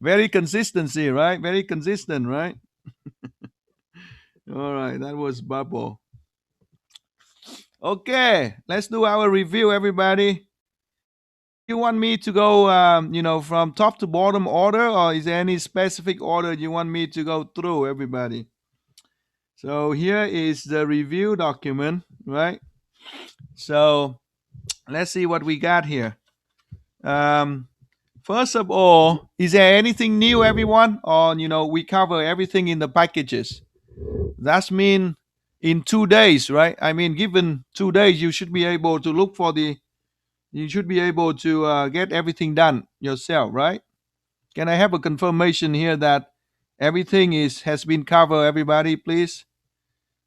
Very consistency, right? Very consistent, right? All right. That was Bubble. Okay. Let's do our review, everybody. You want me to go, from top to bottom order, or is there any specific order you want me to go through, everybody? So here is the review document, right? So let's see what we got here. Um, First of all, is there anything new, everyone? Or we cover everything in the packages. That's mean in 2 days, right? I mean, given 2 days, you should be able to look for the. You should be able to get everything done yourself, right? Can I have a confirmation here that everything has been covered? Everybody, please.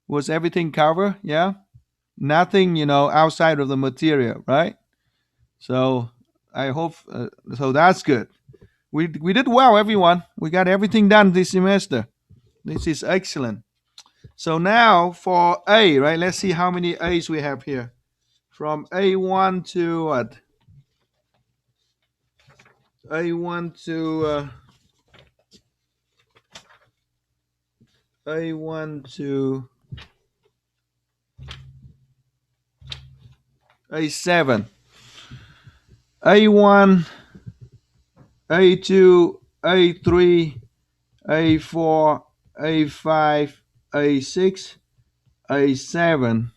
Was everything covered? Yeah. Nothing, outside of the material, right? So I hope so. That's good. We did well, everyone. We got everything done this semester. This is excellent. So now for A, right? Let's see how many A's we have here. From A1 to what? A1 to A1 to A7. A1, A2, A3, A4, A5, A6, A7,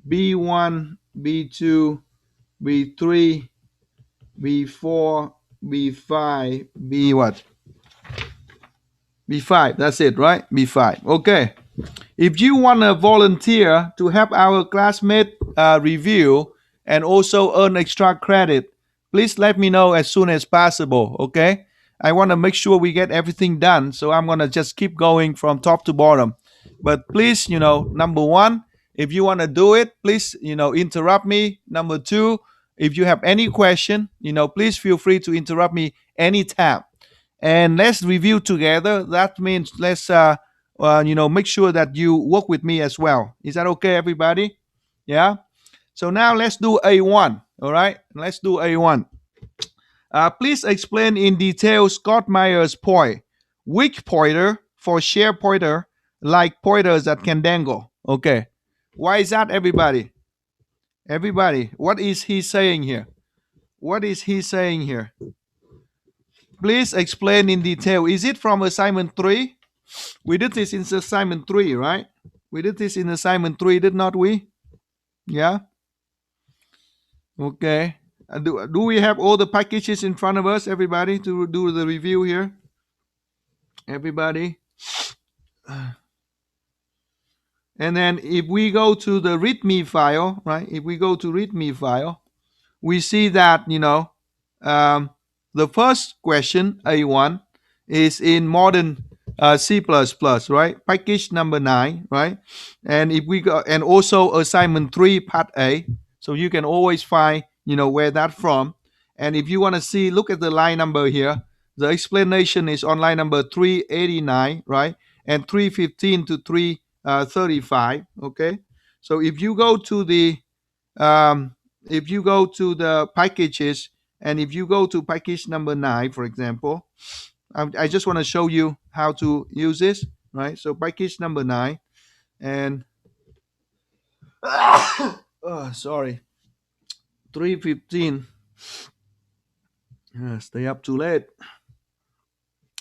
B1, B2, B3, B4, B5, B what? B5. That's it, right? B5. Okay. If you want to volunteer to help our classmate review and also earn extra credit, please let me know as soon as possible. Okay. I want to make sure we get everything done. So I'm going to just keep going from top to bottom. But please, number one, if you want to do it, please, interrupt me. Number two, if you have any question, please feel free to interrupt me anytime. And let's review together. That means let's make sure that you work with me as well. Is that okay, everybody? Yeah. So now let's do A1. All right. Let's do A1. Please explain in detail Scott Meyer's point. Which pointer for share pointer like pointers that can dangle? Okay. Why is that, everybody? Everybody, what is he saying here? What is he saying here? Please explain in detail. Is it from assignment 3? We did this in assignment 3, right? We did this in assignment 3, did not we? Yeah? Okay. Do we have all the packages in front of us, everybody, to do the review here? Everybody? And then if we go to the README file, right? If we go to README file, we see that, um, the first question, A1, is in modern C++, right? Package number 9, right? And if we go, and also assignment 3, part A. So you can always find, where that from. And if you want to see, look at the line number here. The explanation is on line number 389, right? And 315 to 335, okay? So if you go to the packages, and if you go to package number 9, for example, I just want to show you how to use this, right? So package number 9, and sorry, 315 Stay up too late.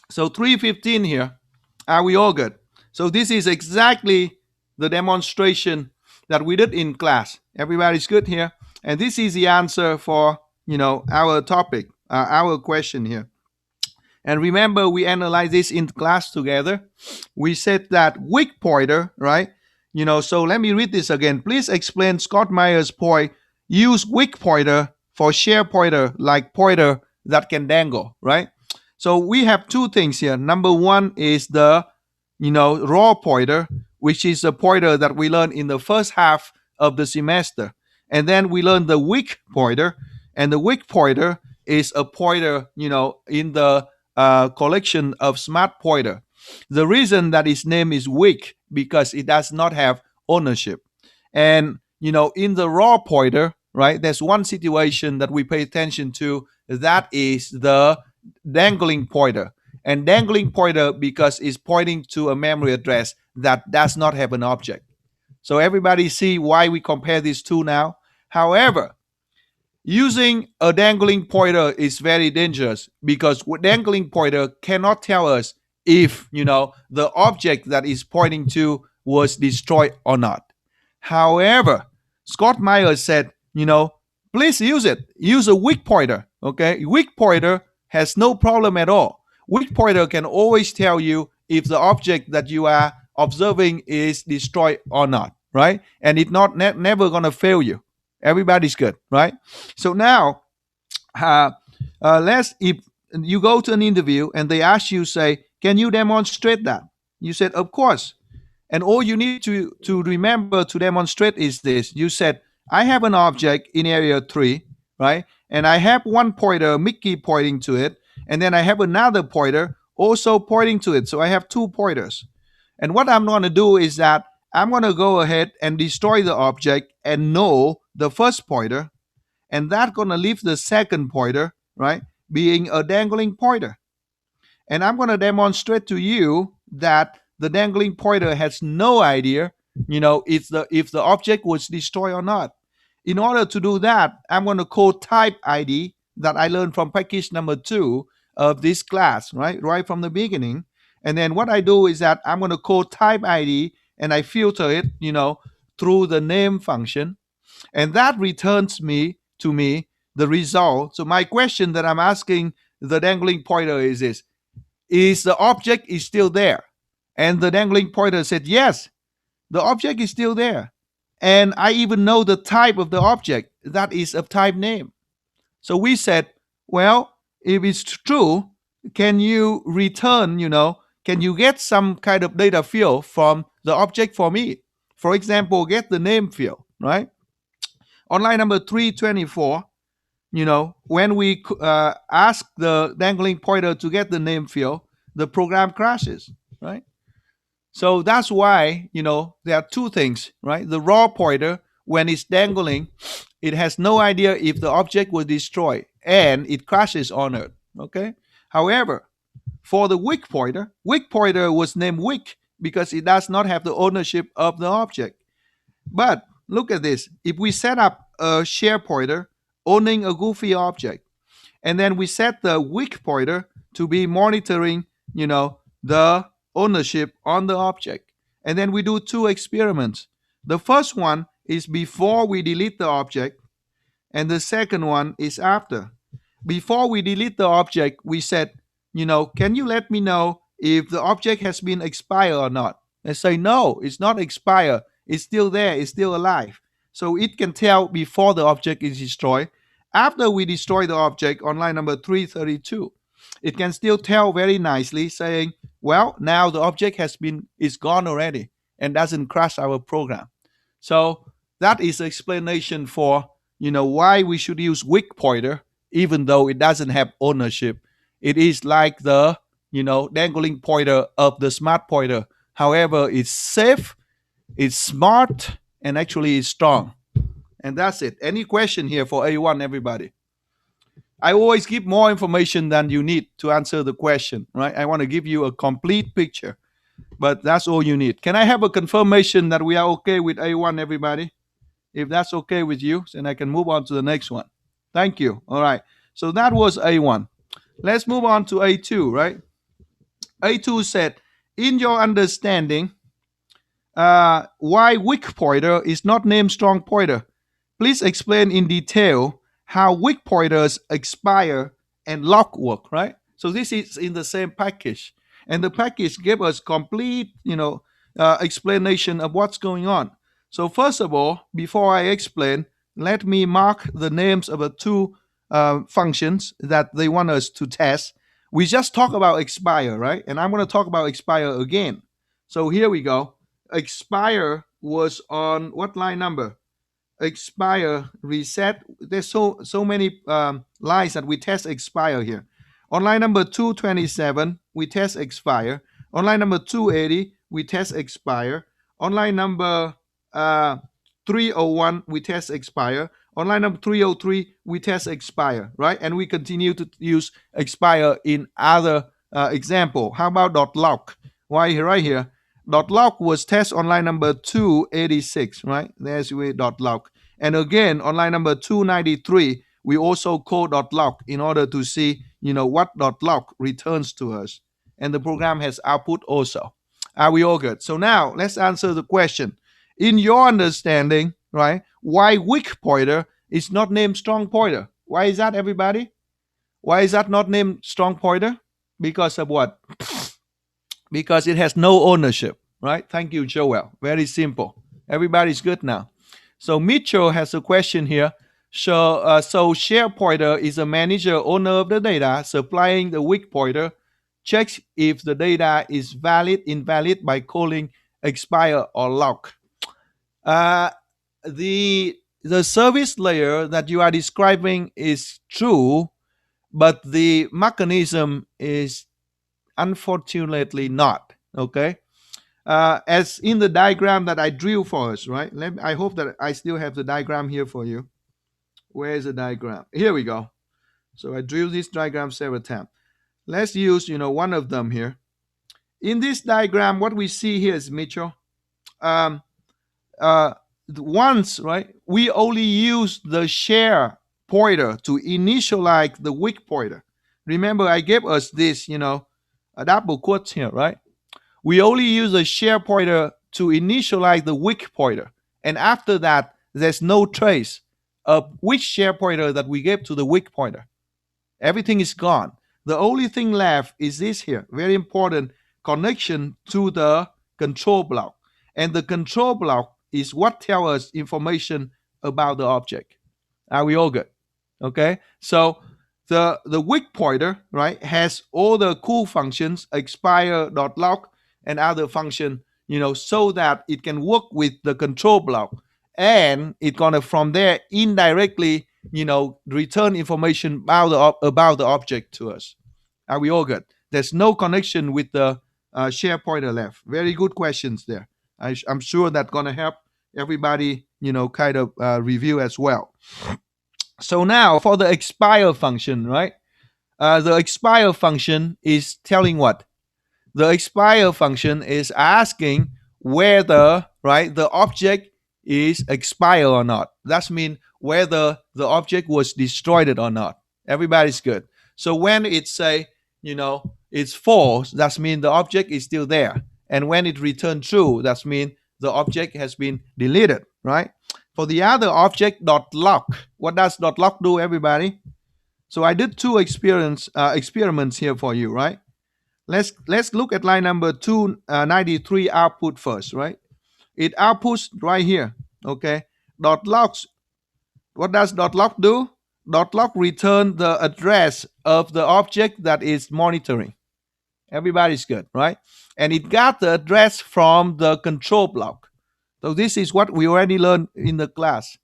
So 3:15 here. Are we all good? So this is exactly the demonstration that we did in class. Everybody's good here, and this is the answer for our topic, our question here. And remember, we analyzed this in class together. We said that weak pointer, right? So let me read this again. Please explain Scott Meyer's point. Use weak pointer for share pointer like pointer that can dangle, right? So we have two things here. Number one is the raw pointer, which is a pointer that we learned in the first half of the semester. And then we learned the weak pointer, and the weak pointer is a pointer, in the collection of smart pointer. The reason that its name is weak because it does not have ownership. And in the raw pointer, right, there's one situation that we pay attention to, that is the dangling pointer. And dangling pointer because it's pointing to a memory address that does not have an object. So everybody see why we compare these two now. However, using a dangling pointer is very dangerous because dangling pointer cannot tell us if the object that is pointing to was destroyed or not. However, Scott Meyer said, please use it. Use a weak pointer. Okay, weak pointer has no problem at all. Weak pointer can always tell you if the object that you are observing is destroyed or not, right? And it's not never gonna fail you. Everybody's good, right? So now, let's if you go to an interview and they ask you, say, can you demonstrate that? You said, of course. And all you need to remember to demonstrate is this. You said, I have an object in area 3, right? And I have one pointer, Mickey, pointing to it. And then I have another pointer also pointing to it. So I have two pointers. And what I'm going to do is that I'm going to go ahead and destroy the object and know the first pointer. And that's going to leave the second pointer, right, being a dangling pointer. And I'm going to demonstrate to you that the dangling pointer has no idea, if the object was destroyed or not. In order to do that, I'm going to code type ID that I learned from package number 2 of this class, right from the beginning. And then what I do is that I'm going to code type ID and I filter it, through the name function, and that returns to me the result. So my question that I'm asking the dangling pointer is this: is the object is still there? And the dangling pointer said, yes, the object is still there. And I even know the type of the object. That is a type name. So we said, well, if it's true, can you return, can you get some kind of data field from the object for me? For example, get the name field, right? On line number 324, when we ask the dangling pointer to get the name field, the program crashes, right? So that's why, there are two things, right? The raw pointer, when it's dangling, it has no idea if the object was destroyed and it crashes on it, okay? However, for the weak pointer was named weak because it does not have the ownership of the object. But look at this. If we set up a share pointer owning a goofy object, and then we set the weak pointer to be monitoring, the ownership on the object. And then we do two experiments. The first one is before we delete the object, and the second one is after. Before we delete the object, we said, can you let me know if the object has been expired or not? They say, no, it's not expired. It's still there. It's still alive. So it can tell before the object is destroyed. After we destroy the object on line number 332, it can still tell very nicely, saying, well, now the object is gone already and doesn't crash our program. So that is the explanation for why we should use weak pointer, even though it doesn't have ownership. It is like the dangling pointer of the smart pointer. However, it's safe, it's smart, and actually it's strong. And that's it. Any question here for A1, everybody? I always give more information than you need to answer the question, right? I want to give you a complete picture, but that's all you need. Can I have a confirmation that we are okay with A1, everybody? If that's okay with you, then I can move on to the next one. Thank you. All right. So that was A1. Let's move on to A2, right? A2 said, in your understanding, why weak pointer is not named strong pointer. Please explain in detail how weak pointers expire and lock work, right? So this is in the same package. And the package gave us complete, explanation of what's going on. So first of all, before I explain, let me mark the names of the two functions that they want us to test. We just talked about expire, right? And I'm going to talk about expire again. So here we go. Expire was on what line number? Expire, reset. There's so many lines that we test expire here. On line number 227, we test expire. On line number 280, we test expire. On line number 301, we test expire. On line number 303, we test expire, right? And we continue to use expire in other example. How about dot lock? Why right here? Dot lock was test on line number 286, right? There's we dot lock. And again, on line number 293, we also code dot lock in order to see, what dot lock returns to us. And the program has output also. Are we all good? So now let's answer the question. In your understanding, right, why weak pointer is not named strong pointer? Why is that, everybody? Why is that not named strong pointer? Because of what? Because it has no ownership, right? Thank you, Joel. Very simple. Everybody's good now. So Mitchell has a question here. So share pointer is a manager owner of the data supplying the weak pointer. Checks if the data is valid, invalid by calling expire or lock. The service layer that you are describing is true, but the mechanism is unfortunately not. Okay. As in the diagram that I drew for us, right? I hope that I still have the diagram here for you. Where is the diagram? Here we go. So I drew this diagram several times. Let's use, one of them here. In this diagram, what we see here is, Mitchell, once, right, we only use the share pointer to initialize the weak pointer. Remember, I gave us this, a double quotes here, right? We only use a share pointer to initialize the weak pointer. And after that, there's no trace of which share pointer that we gave to the weak pointer. Everything is gone. The only thing left is this here, very important connection to the control block. And the control block is what tells us information about the object. Are we all good? Okay. So the weak pointer, right, has all the cool functions, expire.lock and other function, so that it can work with the control block. And it's gonna from there indirectly, return information about the object to us. Are we all good? There's no connection with the share pointer left. Very good questions there. I'm sure that's gonna help everybody, kind of review as well. So now for the expire function, right? The expire function is telling what? The expire function is asking whether, right, the object is expired or not. That means whether the object was destroyed or not. Everybody's good. So when it say, it's false, that means the object is still there. And when it returns true, that means the object has been deleted, right? For the other object, .lock. What does .lock do, everybody? So I did two experiments here for you, right? Let's look at line number 293 output first, right? It outputs right here, okay? .locks. What does .lock do? .lock return the address of the object that is monitoring. Everybody's good, right? And it got the address from the control block. So this is what we already learned in the class.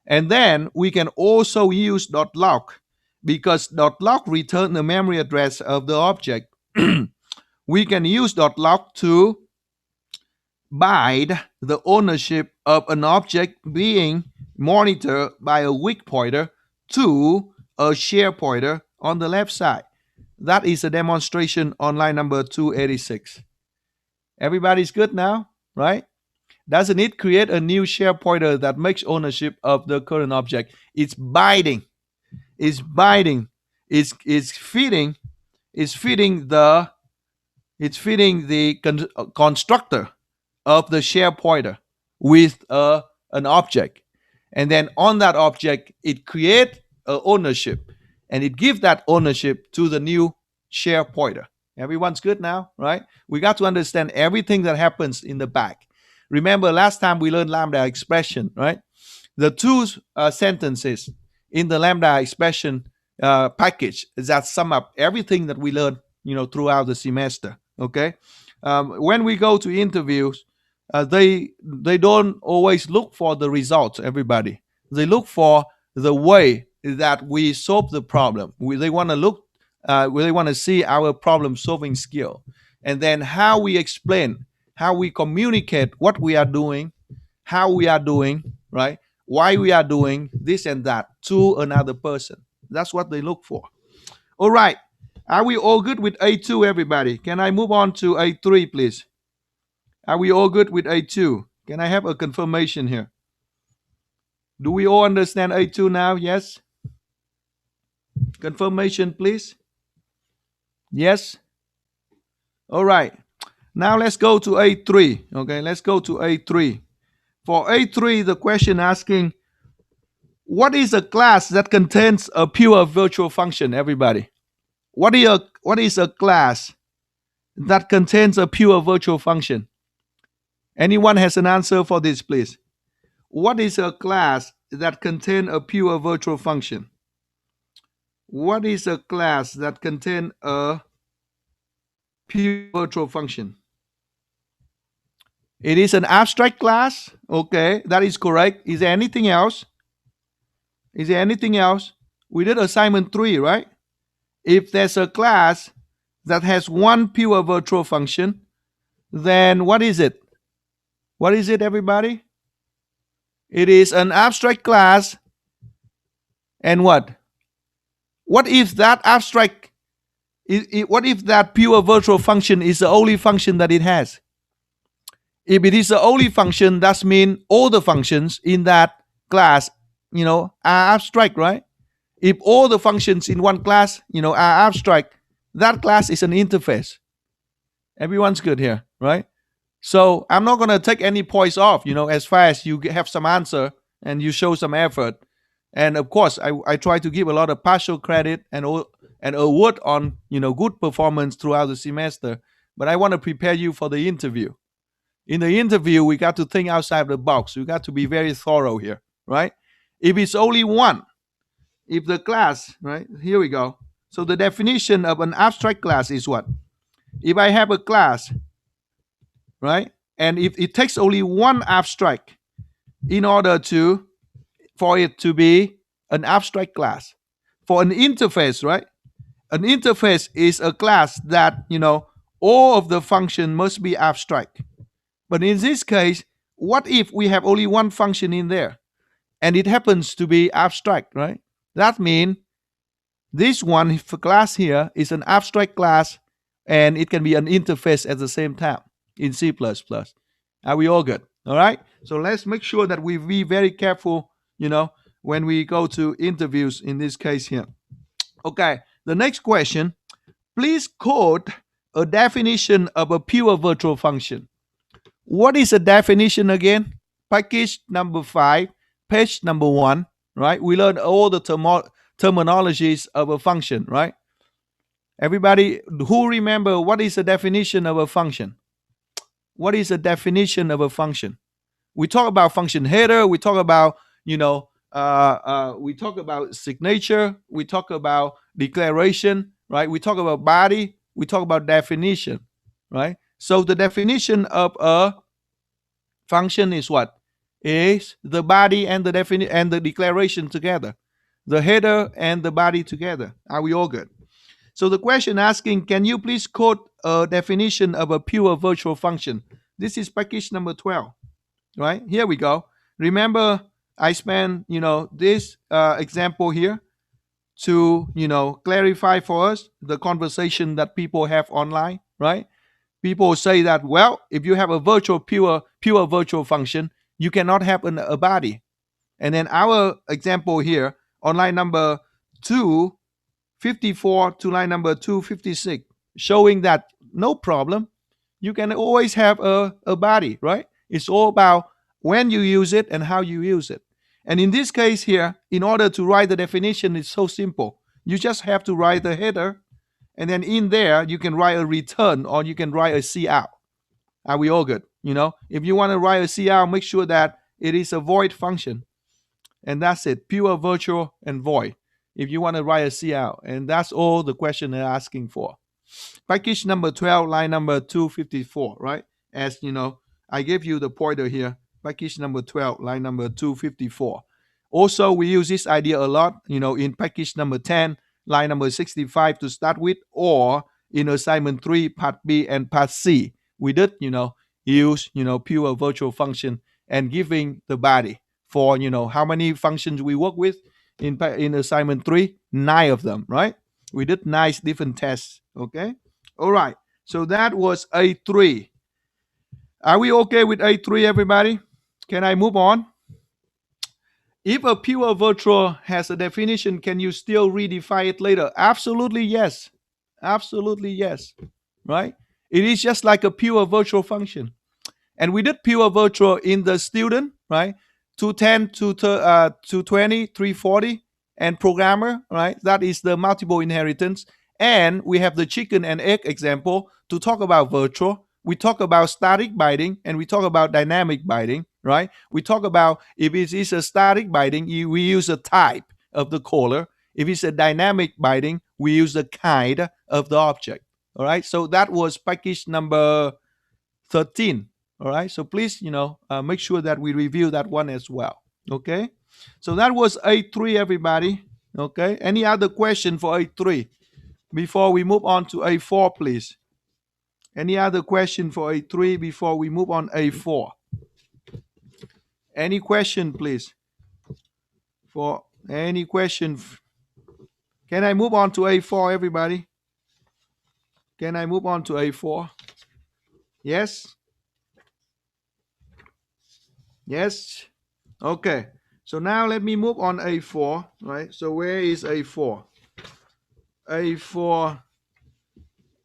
And then we can also use .lock because .lock return the memory address of the object. We can use .lock to bind the ownership of an object being monitored by a weak pointer to a share pointer on the left side. That is a demonstration on line number 286. Everybody's good now, right? Doesn't it create a new share pointer that makes ownership of the current object? It's binding. is binding, is feeding, is feeding the it's feeding the constructor of the share pointer with an object, and then on that object it creates ownership, and it gives that ownership to the new share pointer. Everyone's good now, right? We got to understand everything that happens in the back. Remember last time we learned lambda expression, right? The two sentences in the lambda expression package that sum up everything that we learned, throughout the semester. Okay, when we go to interviews, they don't always look for the results. Everybody, they look for the way that we solve the problem. They want to look. They want to see our problem solving skill, and then how we explain, how we communicate what we are doing, how we are doing, right? Why we are doing this and that to another person. That's what they look for. All right. Are we all good with A2, everybody? Can I move on to A3, please? Are we all good with A2? Can I have a confirmation here? Do we all understand A2 now? Yes? Confirmation, please. Yes? All right. Now let's go to A3. Okay, let's go to A3. For A3, the question asking, what is a class that contains a pure virtual function, everybody? What is a class that contains a pure virtual function? Anyone has an answer for this, please? What is a class that contains a pure virtual function? What is a class that contains a pure virtual function? It is an abstract class. Okay, that is correct. Is there anything else? Is there anything else? We did assignment 3, right? If there's a class that has one pure virtual function, then what is it? What is it, everybody? It is an abstract class. And what? What if that abstract, what if that pure virtual function is the only function that it has? If it is the only function, that means all the functions in that class, are abstract, right? If all the functions in one class, are abstract, that class is an interface. Everyone's good here, right? So I'm not going to take any points off, as far as you have some answer and you show some effort. And of course, I try to give a lot of partial credit and award on, good performance throughout the semester. But I want to prepare you for the interview. In the interview, we got to think outside the box. We got to be very thorough here, right? If it's only one, if the class, right, here we go. So the definition of an abstract class is what? If I have a class, right, and if it takes only one abstract in order for it to be an abstract class. For an interface, right? An interface is a class that, all of the function must be abstract. But in this case, what if we have only one function in there and it happens to be abstract, right? That means this one class here is an abstract class and it can be an interface at the same time in C++. Are we all good? All right. So let's make sure that we be very careful, when we go to interviews in this case here. Okay. The next question, please quote a definition of a pure virtual function. What is a definition again? Package number 5, page number 1, right? We learned all the terminologies of a function, right? Everybody who remember what is the definition of a function? What is the definition of a function? We talk about function header. We talk about, we talk about signature. We talk about declaration, right? We talk about body. We talk about definition, right? So the definition of a function is what? Is the body and the declaration together. The header and the body together. Are we all good? So the question asking, can you please quote a definition of a pure virtual function? This is package number 12, right? Here we go. Remember, I spent, this example here to, clarify for us the conversation that people have online, right? People say that, well, if you have a pure virtual function, you cannot have a body. And then our example here, on line number 254 to line number 256, showing that no problem. You can always have a body, right? It's all about when you use it and how you use it. And in this case here, in order to write the definition, it's so simple. You just have to write the header, and then in there, you can write a return or you can write a cout. Are we all good? If you want to write a cout, make sure that it is a void function. And that's it, pure virtual and void. If you want to write a cout, and that's all the question they're asking for. Package number 12, line number 254, right? As you know, I gave you the pointer here. Package number 12, line number 254. Also, we use this idea a lot, in package number 10, line number 65 to start with, or in assignment 3, part B and part C. We did, use, pure virtual function and giving the body for, how many functions we work with in assignment 3? 9 of them, right? We did 9 different tests, okay? All right, so that was A3. Are we okay with A3, everybody? Can I move on? If a pure virtual has a definition, can you still redefine it later? Absolutely yes. Absolutely yes. Right? It is just like a pure virtual function. And we did pure virtual in the student, right? 210, 220, 340, and programmer, right? That is the multiple inheritance. And we have the chicken and egg example to talk about virtual. We talk about static binding and we talk about dynamic binding, right? We talk about if it is a static binding, we use a type of the caller. If it's a dynamic binding, we use the kind of the object. All right. So that was package number 13. All right. So please, make sure that we review that one as well. Okay. So that was A3, everybody. Okay. Any other question for A3 before we move on to A4, please? Any other question for A3 before we move on A4? Any question, please? For any question? Can I move on to A4, everybody? Can I move on to A4? Yes? Yes? Okay. So now let me move on A4, right? So where is A4? A4.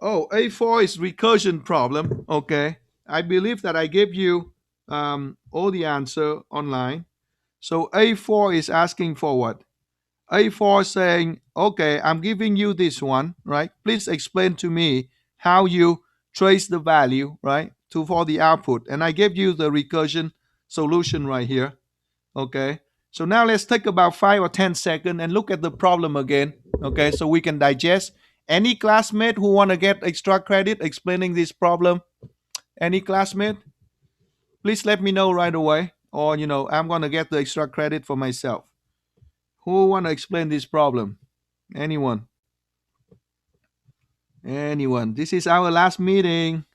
Oh, A4 is recursion problem. Okay. I believe that I gave you all the answer online. So A4 is asking for what? A4 saying, okay, I'm giving you this one, right? Please explain to me how you trace the value, right, for the output. And I gave you the recursion solution right here. Okay. So now let's take about 5 or 10 seconds and look at the problem again. Okay. So we can digest. Any classmate who want to get extra credit explaining this problem? Any classmate? Please let me know right away. Or, I'm going to get the extra credit for myself. Who want to explain this problem? Anyone? Anyone? This is our last meeting.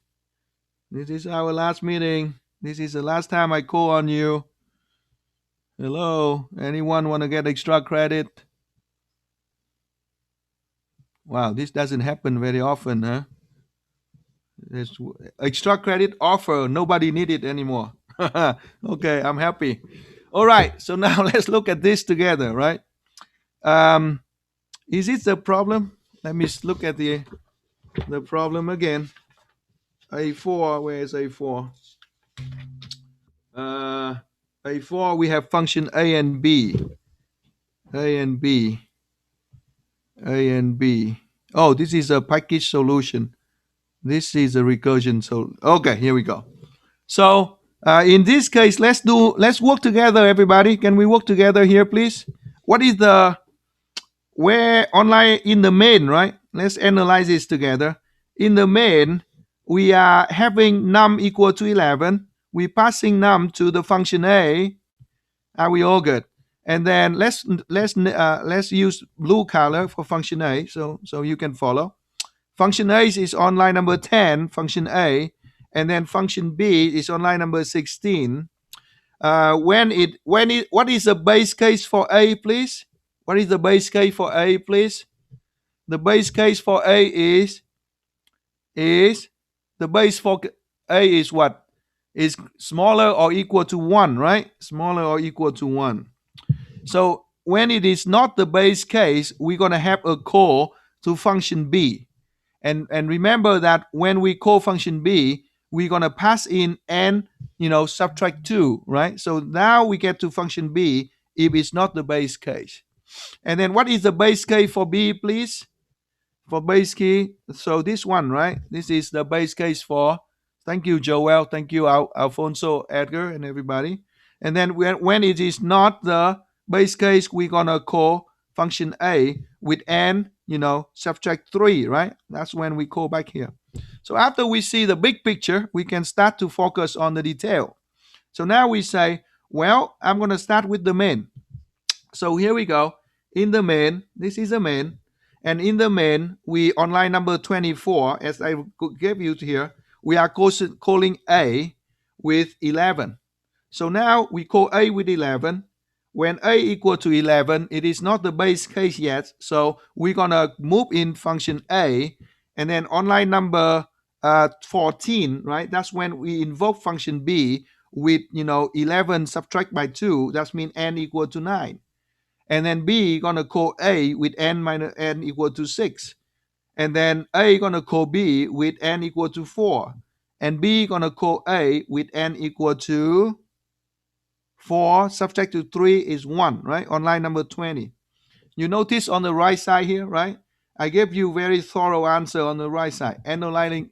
This is our last meeting. This is the last time I call on you. Hello? Anyone want to get extra credit? Wow, this doesn't happen very often, huh? There's extra credit offer. Nobody need it anymore. Okay, I'm happy. All right, so now let's look at this together, right? Is it the problem? Let me look at the problem again. A4, where is A4? A4, we have function A and B. A and B. A and B. Oh, this is a package solution. This is a recursion. So, okay, here we go. So, in this case, let's work together, everybody. Can we work together here, please? What is where online in the main, right? Let's analyze this together. In the main, we are having num equal to 11. We're passing num to the function A. Are we all good? And then let's use blue color for function A, so you can follow. Function A is on line number 10, function A, and then function B is on line number 16. What is the base case for A, please? What is the base case for A, please? The base case for A is the base for A is what? Is smaller or equal to 1, right? Smaller or equal to 1. So when it is not the base case, we're going to have a call to function b. And remember that when we call function b, we're going to pass in n, subtract 2, right? So now we get to function b if it's not the base case. And then what is the base case for b, please? For base key, so this one, right? This is the base case for, thank you, Joel, thank you, Alfonso, Edgar, and everybody. And then when it is not the base case, we're gonna call function a with n, subtract 3, right? That's when we call back here. So after we see the big picture, we can start to focus on the detail. So now we say, well, I'm gonna start with the main. So here we go. In the main, this is the main. And in the main, we on line number 24, as I gave you here, we are calling A with 11. So now we call A with 11. When A equal to 11, it is not the base case yet. So we're going to move in function A. And then on line number 14, right, that's when we invoke function B with, 11 subtract by 2. That means n equal to 9. And then B gonna call A with n minus n equal to 6. And then A gonna call B with n equal to 4. And B gonna call A with n equal to 4. Subtract to 3 is 1, right? On line number 20. You notice on the right side here, right? I gave you very thorough answer on the right side, analyzing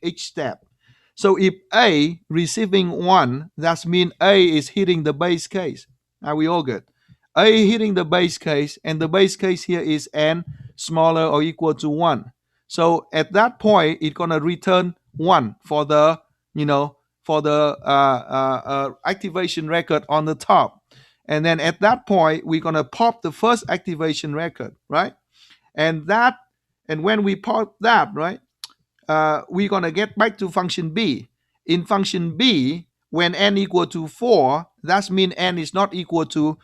each step. So if A receiving 1, that means A is hitting the base case. Are we all good? A hitting the base case, and the base case here is n smaller or equal to 1. So at that point, it's gonna return 1 for the activation record on the top. And then at that point, we're gonna pop the first activation record, right? And when we pop that, right, we're gonna get back to function B. In function B, when n equal to 4, that means n is not equal to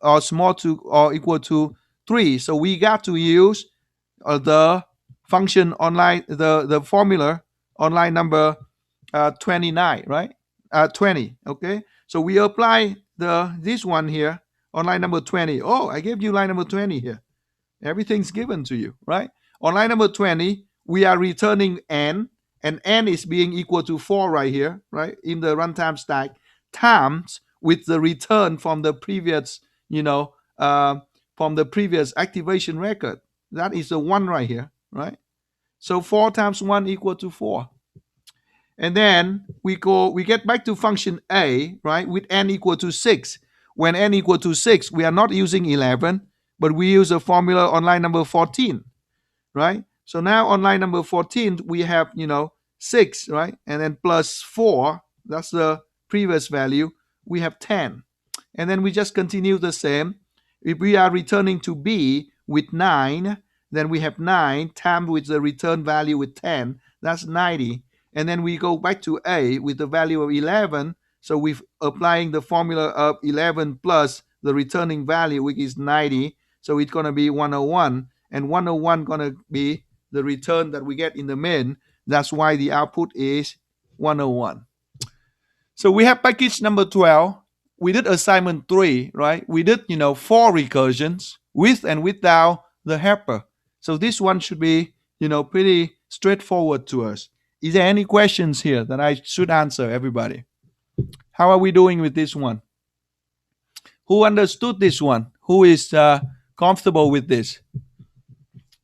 or small to or equal to 3. So we got to use the function online, the formula on line number 29, right? 20, okay? So we apply this one here on line number 20. Oh, I gave you line number 20 here. Everything's given to you, right? On line number 20, we are returning n, and n is being equal to 4 right here, right? In the runtime stack, times with the return from the previous, from the previous activation record. That is the 1 right here, right? So 4 times 1 equal to 4. And then we get back to function A, right, with n equal to 6. When n equal to 6, we are not using 11, but we use a formula on line number 14, right? So now on line number 14, we have, 6, right? And then plus 4, that's the previous value. We have 10. And then we just continue the same. If we are returning to B with 9, then we have 9 times with the return value with 10. That's 90. And then we go back to A with the value of 11. So we're applying the formula of 11 plus the returning value, which is 90. So it's going to be 101. And 101 going to be the return that we get in the main. That's why the output is 101. So we have package number 12. We did assignment 3, right? We did, 4 recursions with and without the helper. So this one should be, pretty straightforward to us. Is there any questions here that I should answer, everybody? How are we doing with this one? Who understood this one? Who is comfortable with this?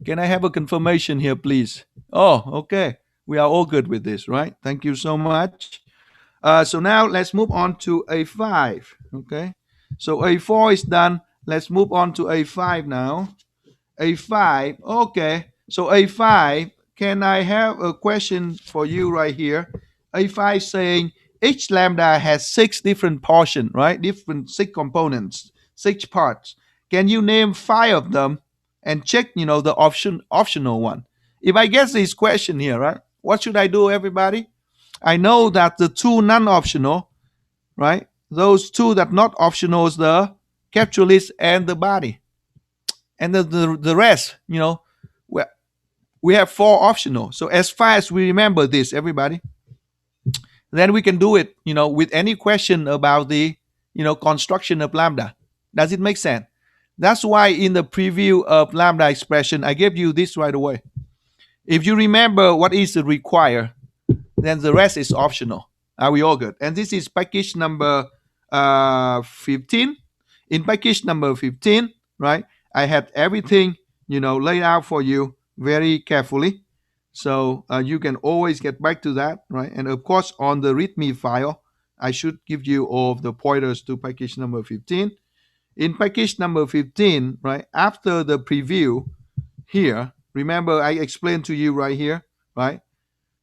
Can I have a confirmation here, please? Oh, okay. We are all good with this, right? Thank you so much. So now let's move on to A5. Okay. So A4 is done. Let's move on to A5 now. A5. Okay. So A5, can I have a question for you right here? A5 saying each lambda has 6 different portions, right? Different 6 components, 6 parts. Can you name 5 of them and check, the optional one? If I guess this question here, right? What should I do, everybody? I know that the 2 non-optional, right? Those 2 that not optional is the capture list and the body. And the rest, we have 4 optional. So as far as we remember this, everybody, then we can do it, with any question about the, construction of lambda. Does it make sense? That's why in the preview of lambda expression, I gave you this right away. If you remember what is required, then the rest is optional. Are we all good? And this is package number 15. In package number 15, right, I had everything, laid out for you very carefully. So you can always get back to that, right? And of course, on the README file, I should give you all of the pointers to package number 15. In package number 15, right, after the preview here, remember I explained to you right here, right?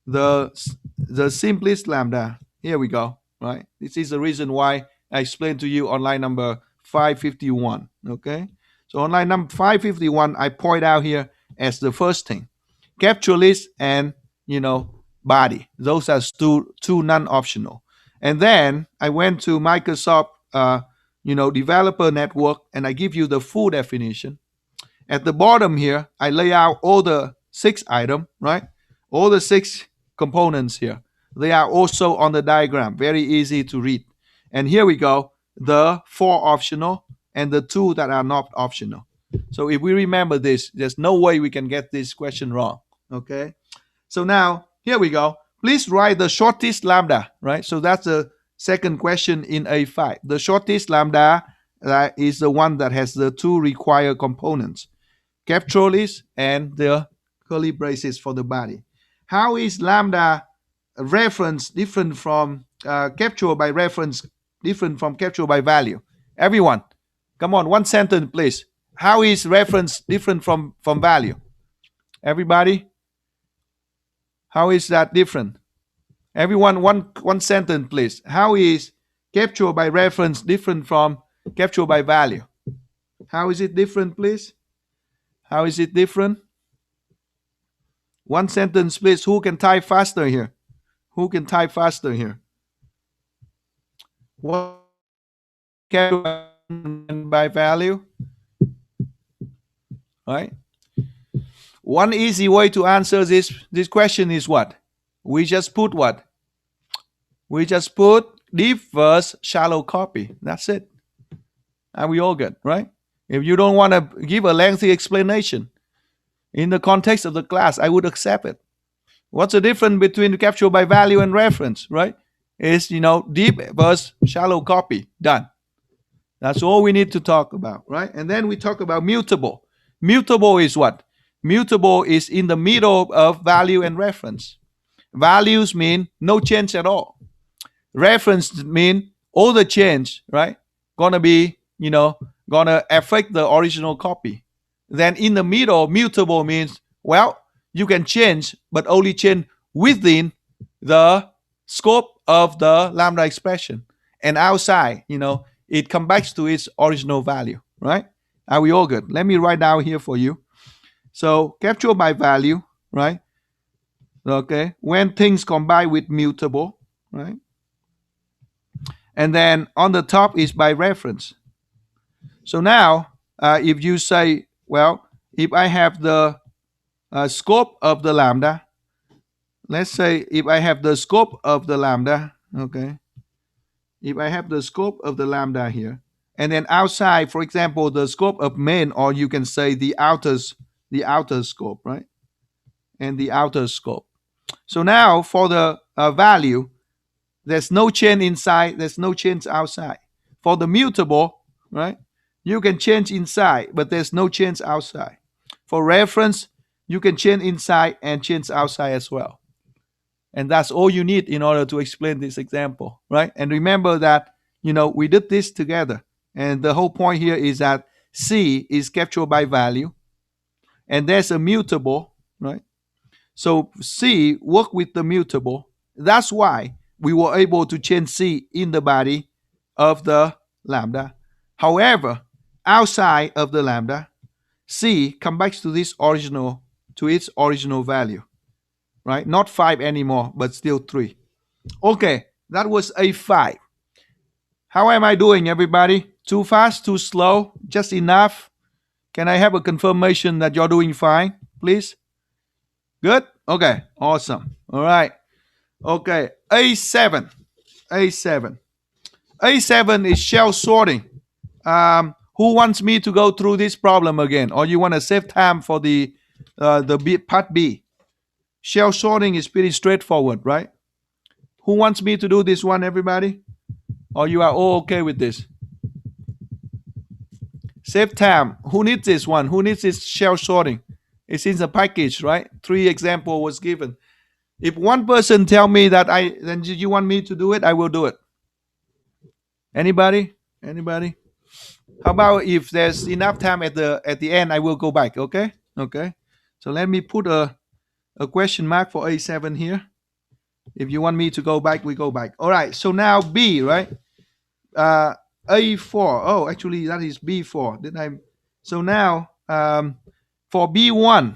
The the simplest lambda. Here we go, right? This is the reason why I explained to you on line number 551, okay? So on line number 551, I point out here as the first thing. Capture list and, body. Those are two non-optional. And then I went to Microsoft, developer network, and I give you the full definition. At the bottom here, I lay out all the 6 items, right? All the 6 components here. They are also on the diagram, very easy to read. And here we go, the 4 optional and the 2 that are not optional. So if we remember this, there's no way we can get this question wrong, okay? So now, here we go. Please write the shortest lambda, right? So that's the second question in A5. The shortest lambda is the one that has the 2 required components, capture list and the curly braces for the body. How is lambda reference different from capture by reference, different from capture by value? Everyone, come on, one sentence, please. How is reference different from value? Everybody, how is that different? Everyone, one sentence, please. How is capture by reference different from capture by value? How is it different, please? How is it different? One sentence, please. Who can type faster here? Who can type faster here? What capture by value? Right? One easy way to answer this question is what? We just put what? We just put deep versus shallow copy. That's it. Are we all good, right? If you don't want to give a lengthy explanation in the context of the class, I would accept it. What's the difference between capture by value and reference, right? Is, deep versus shallow copy. Done. That's all we need to talk about, right? And then we talk about mutable. Mutable is what? Mutable is in the middle of value and reference. Values mean no change at all. Reference mean all the change, right? Gonna be, gonna affect the original copy. Then in the middle, mutable means, well, you can change, but only change within the scope of the lambda expression. And outside, it comes back to its original value, right? Are we all good? Let me write down here for you. So capture by value, right? Okay, when things combine with mutable, right? And then on the top is by reference. So now, if you say, well, if I have the scope of the lambda, let's say if I have the scope of the lambda, okay, if I have the scope of the lambda here, and then outside, for example, the scope of main, or you can say the outer scope, right? And the outer scope. So now for the value, there's no change inside, there's no change outside. For the mutable, right, you can change inside, but there's no change outside. For reference, you can change inside and change outside as well. And that's all you need in order to explain this example, right? And remember that, we did this together. And the whole point here is that C is captured by value. And there's a mutable, right? So C work with the mutable. That's why we were able to change C in the body of the lambda. However, outside of the lambda, C comes back to its original value, right? Not 5 anymore, but still 3. Okay, that was A5. How am I doing, everybody? Too fast, too slow, just enough? Can I have a confirmation that you're doing fine, please? Good? Okay, awesome. All right. Okay, A7. A7 is shell sorting. Who wants me to go through this problem again, or you want to save time for the part B? Shell sorting is pretty straightforward, right? Who wants me to do this one, everybody? Or you are all okay with this? Save time. Who needs this one? Who needs this shell sorting? It's in the package, right? 3 example was given. If one person tell me that then you want me to do it, I will do it. Anybody? Anybody? How about if there's enough time at the end, I will go back. Okay. Okay. So let me put a question mark for A7 here. If you want me to go back, we go back. All right. So now B, right? A4. Oh, actually, that is B4. Did I? So now for B1,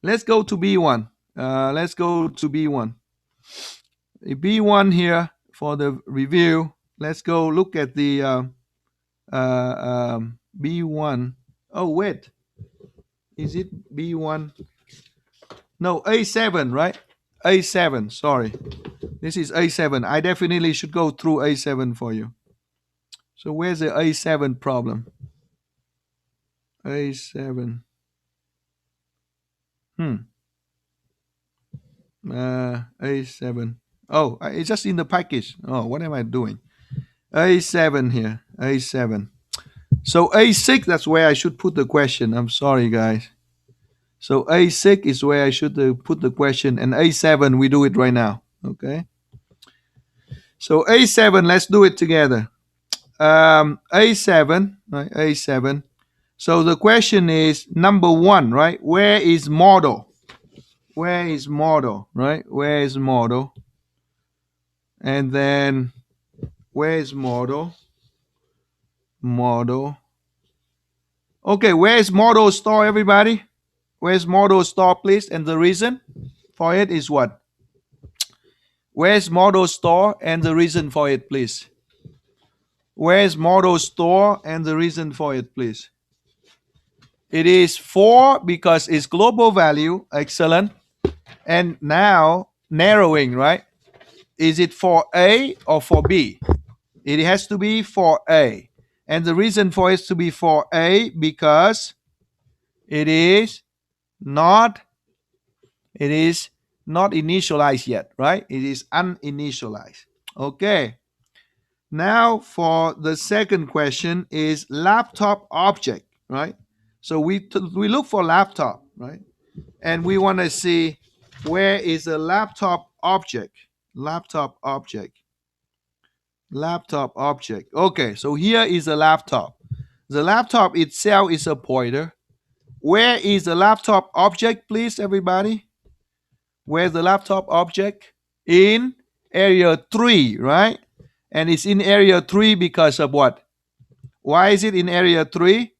let's go to B1. Let's go to B1. B1 here for the review. Let's go look at the B1. Oh, wait. Is it B1? No, A7, right? A7, sorry. This is A7. I definitely should go through A7 for you. So where's the A7 problem? A7. A7. Oh, it's just in the package. Oh, what am I doing? A7 here. A7. So A6, that's where I should put the question. I'm sorry, guys. So A6 is where I should put the question, and A7, we do it right now. Okay. So A7, let's do it together. A7, right? A7. So the question is number 1, right? Where is model? Where is model, right? Where is model? And then where is model? Model. Okay, where is model store, everybody? Where's model store, please? And the reason for it is what? Where's model store and the reason for it, please? Where's model store and the reason for it, please? It is 4 because it's global value. Excellent. And now narrowing, right? Is it for A or for B? It has to be for A. And the reason for it to be for A because it is not initialized yet, right? It is uninitialized. Okay. Now for the second question is laptop object, right? So we look for laptop, right? And we want to see where is the laptop object. Laptop object. Laptop object. Okay, so here is a laptop. The laptop itself is a pointer. Where is the laptop object, please, everybody? Where's the laptop object? In area 3, right? And it's in area 3 because of what? Why is it in area 3?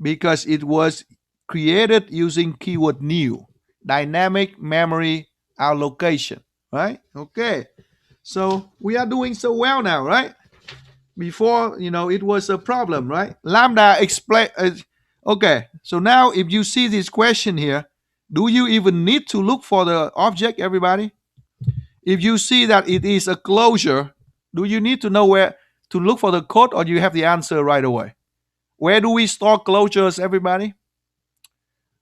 Because it was created using keyword new, dynamic memory allocation, right? Okay. So we are doing so well now, right? Before, it was a problem, right? Lambda explain. Okay. So now if you see this question here, do you even need to look for the object, everybody? If you see that it is a closure, do you need to know where to look for the code, or do you have the answer right away? Where do we store closures, everybody?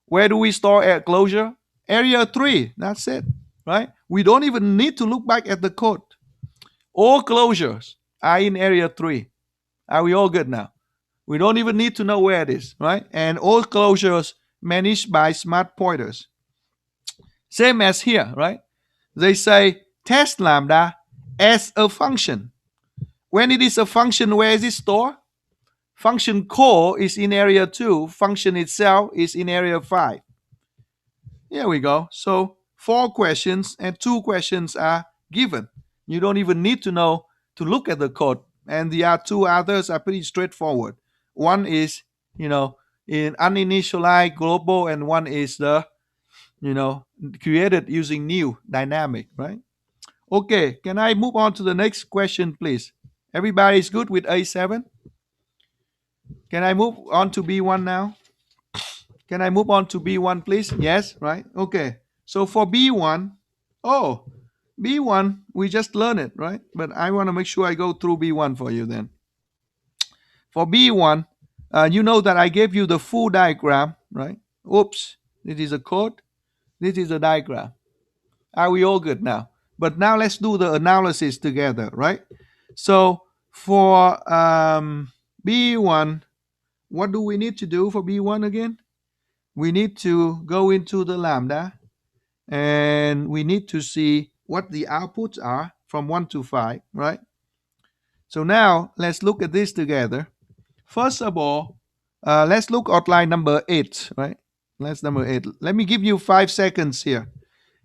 Where do we store a closure? Area 3. That's it, right? We don't even need to look back at the code. All closures are in area 3. Are we all good now? We don't even need to know where it is, right? And all closures managed by smart pointers. Same as here, right? They say test lambda as a function. When it is a function, where is it stored? Function call is in area 2. Function itself is in area 5. Here we go. So 4 questions and 2 questions are given. You don't even need to know to look at the code. And the 2 others are pretty straightforward. One is, in uninitialized global, and one is the, created using new dynamic, right? Okay, can I move on to the next question, please? Everybody's good with A7? Can I move on to B1 now? Can I move on to B1, please? Yes, right? Okay. So for B1, B1, we just learned it, right? But I want to make sure I go through B1 for you then. For B1, you know that I gave you the full diagram, right? Oops, this is a code. This is a diagram. Are we all good now? But now let's do the analysis together, right? So for B1, what do we need to do for B1 again? We need to go into the lambda and we need to see what the outputs are from 1 to 5, right? So now let's look at this together. First of all, let's look at line number 8, right? Let's number 8. Let me give you 5 seconds here.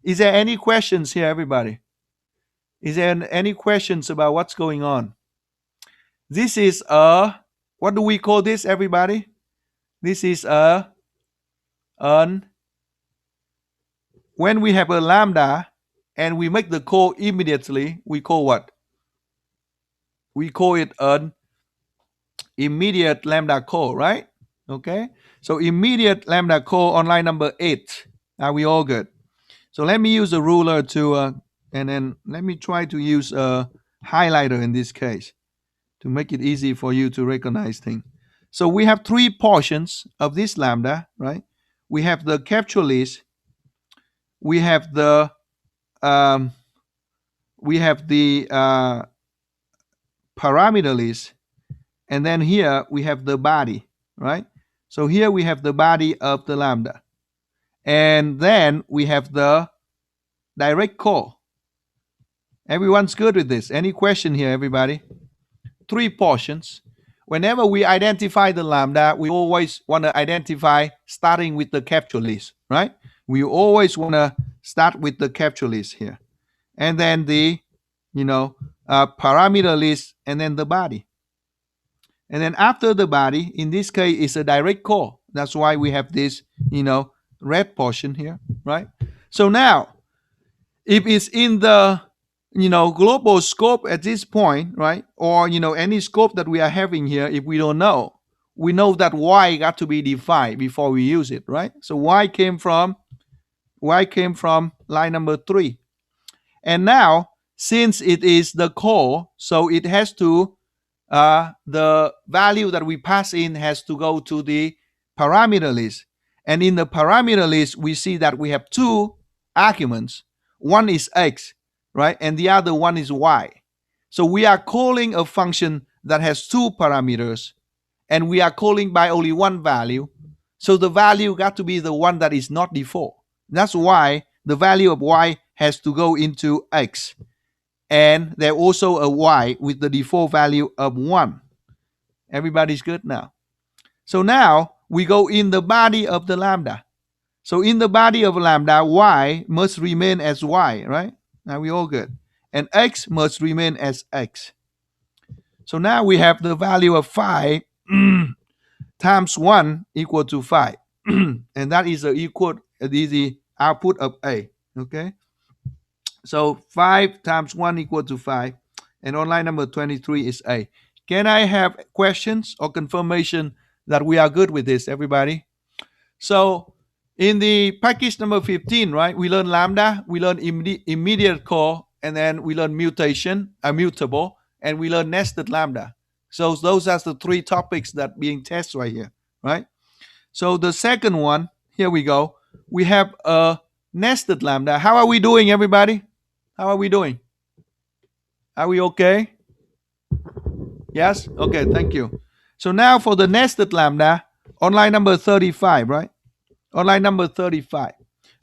Is there any questions here, everybody? Is there any questions about what's going on? This is what do we call this, everybody? This is an, when we have a lambda and we make the call immediately, we call what? We call it an immediate lambda call, right? Okay. So immediate lambda call on line number 8. Are we all good? So let me use a ruler to, and then let me try to use a highlighter in this case to make it easy for you to recognize things. So we have 3 portions of this lambda, right? We have the capture list, we have the parameter list, and then here we have the body, right? So here we have the body of the lambda, and then we have the direct call. Everyone's good with this? Any question here, everybody? 3 portions. Whenever we identify the lambda, we always want to identify starting with the capture list, right? We always want to start with the capture list here, and then the parameter list, and then the body. And then after the body, in this case, is a direct call. That's why we have this, red portion here, right? So now, if it's in the, global scope at this point, right? Or, any scope that we are having here, if we don't know, we know that y got to be defined before we use it, right? So y came from line number 3. And now, since it is the call, so it has to, the value that we pass in has to go to the parameter list. And in the parameter list, we see that we have 2 arguments. One is x, right? And the other one is y. So we are calling a function that has 2 parameters, and we are calling by only one value. So the value got to be the one that is not default. That's why the value of y has to go into x. And there's also a y with the default value of 1. Everybody's good now? So now we go in the body of the lambda. So in the body of lambda, y must remain as y, right? Now we all good. And x must remain as x. So now we have the value of 5 times 1 equal to 5. And that is the output of A. Okay? So 5 times 1 equal to 5. And on line number 23 is A. Can I have questions or confirmation that we are good with this, everybody? So in the package number 15, right, we learn lambda, we learn immediate call, and then we learn mutation, mutable, and we learn nested lambda. So those are the 3 topics that being tested right here, right? So the second one, here we go. We have a nested lambda. How are we doing, everybody? How are we doing? Are we okay? Yes? Okay, thank you. So now for the nested lambda, on line number 35, right? On line number 35.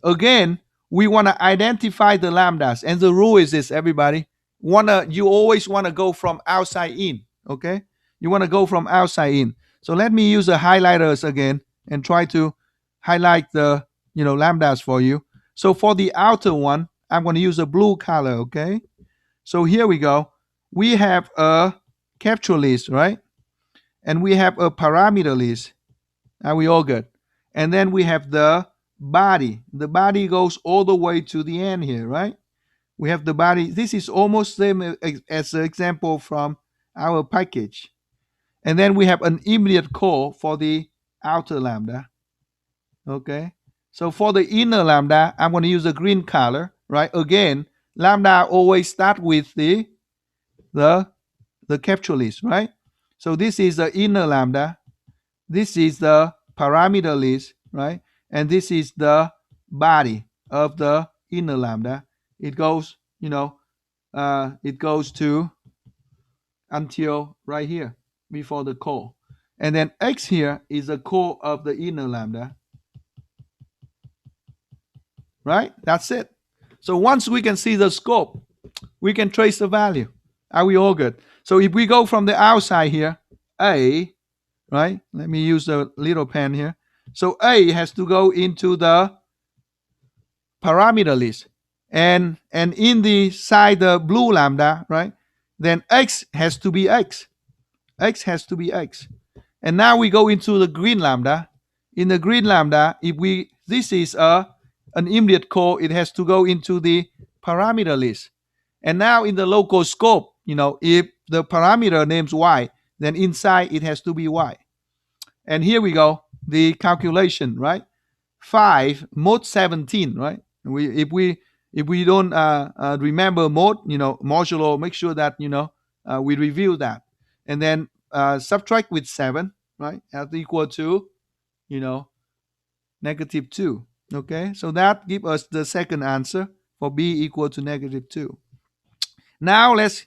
Again, we want to identify the lambdas. And the rule is this, everybody. You always want to go from outside in, okay? You want to go from outside in. So let me use the highlighters again and try to highlight the, lambdas for you. So for the outer one, I'm going to use a blue color, okay? So here we go. We have a capture list, right? And we have a parameter list. Are we all good? And then we have the body. The body goes all the way to the end here, right? We have the body. This is almost same as an example from our package. And then we have an immediate call for the outer lambda. Okay. So for the inner lambda, I'm going to use a green color, right? Again, lambda always start with the capture list, right? So this is the inner lambda. This is the parameter list, right? And this is the body of the inner lambda. It goes, it goes to until right here before the core. And then X here is the core of the inner lambda, right? That's it. So once we can see the scope, we can trace the value. Are we all good? So if we go from the outside here, A, right? Let me use the little pen here. So A has to go into the parameter list. And in the side the blue lambda, right? Then X has to be X. X has to be X. And now we go into the green lambda. In the green lambda, if we this is an immediate core, it has to go into the parameter list. And now in the local scope, if the parameter names y, then inside it has to be y. And here we go, the calculation, right? 5 mode 17, right? If we don't remember mode, modulo, make sure that we review that, and then subtract with 7, right? As equal to -2. Okay, so that gives us the second answer for b equal to -2. Now let's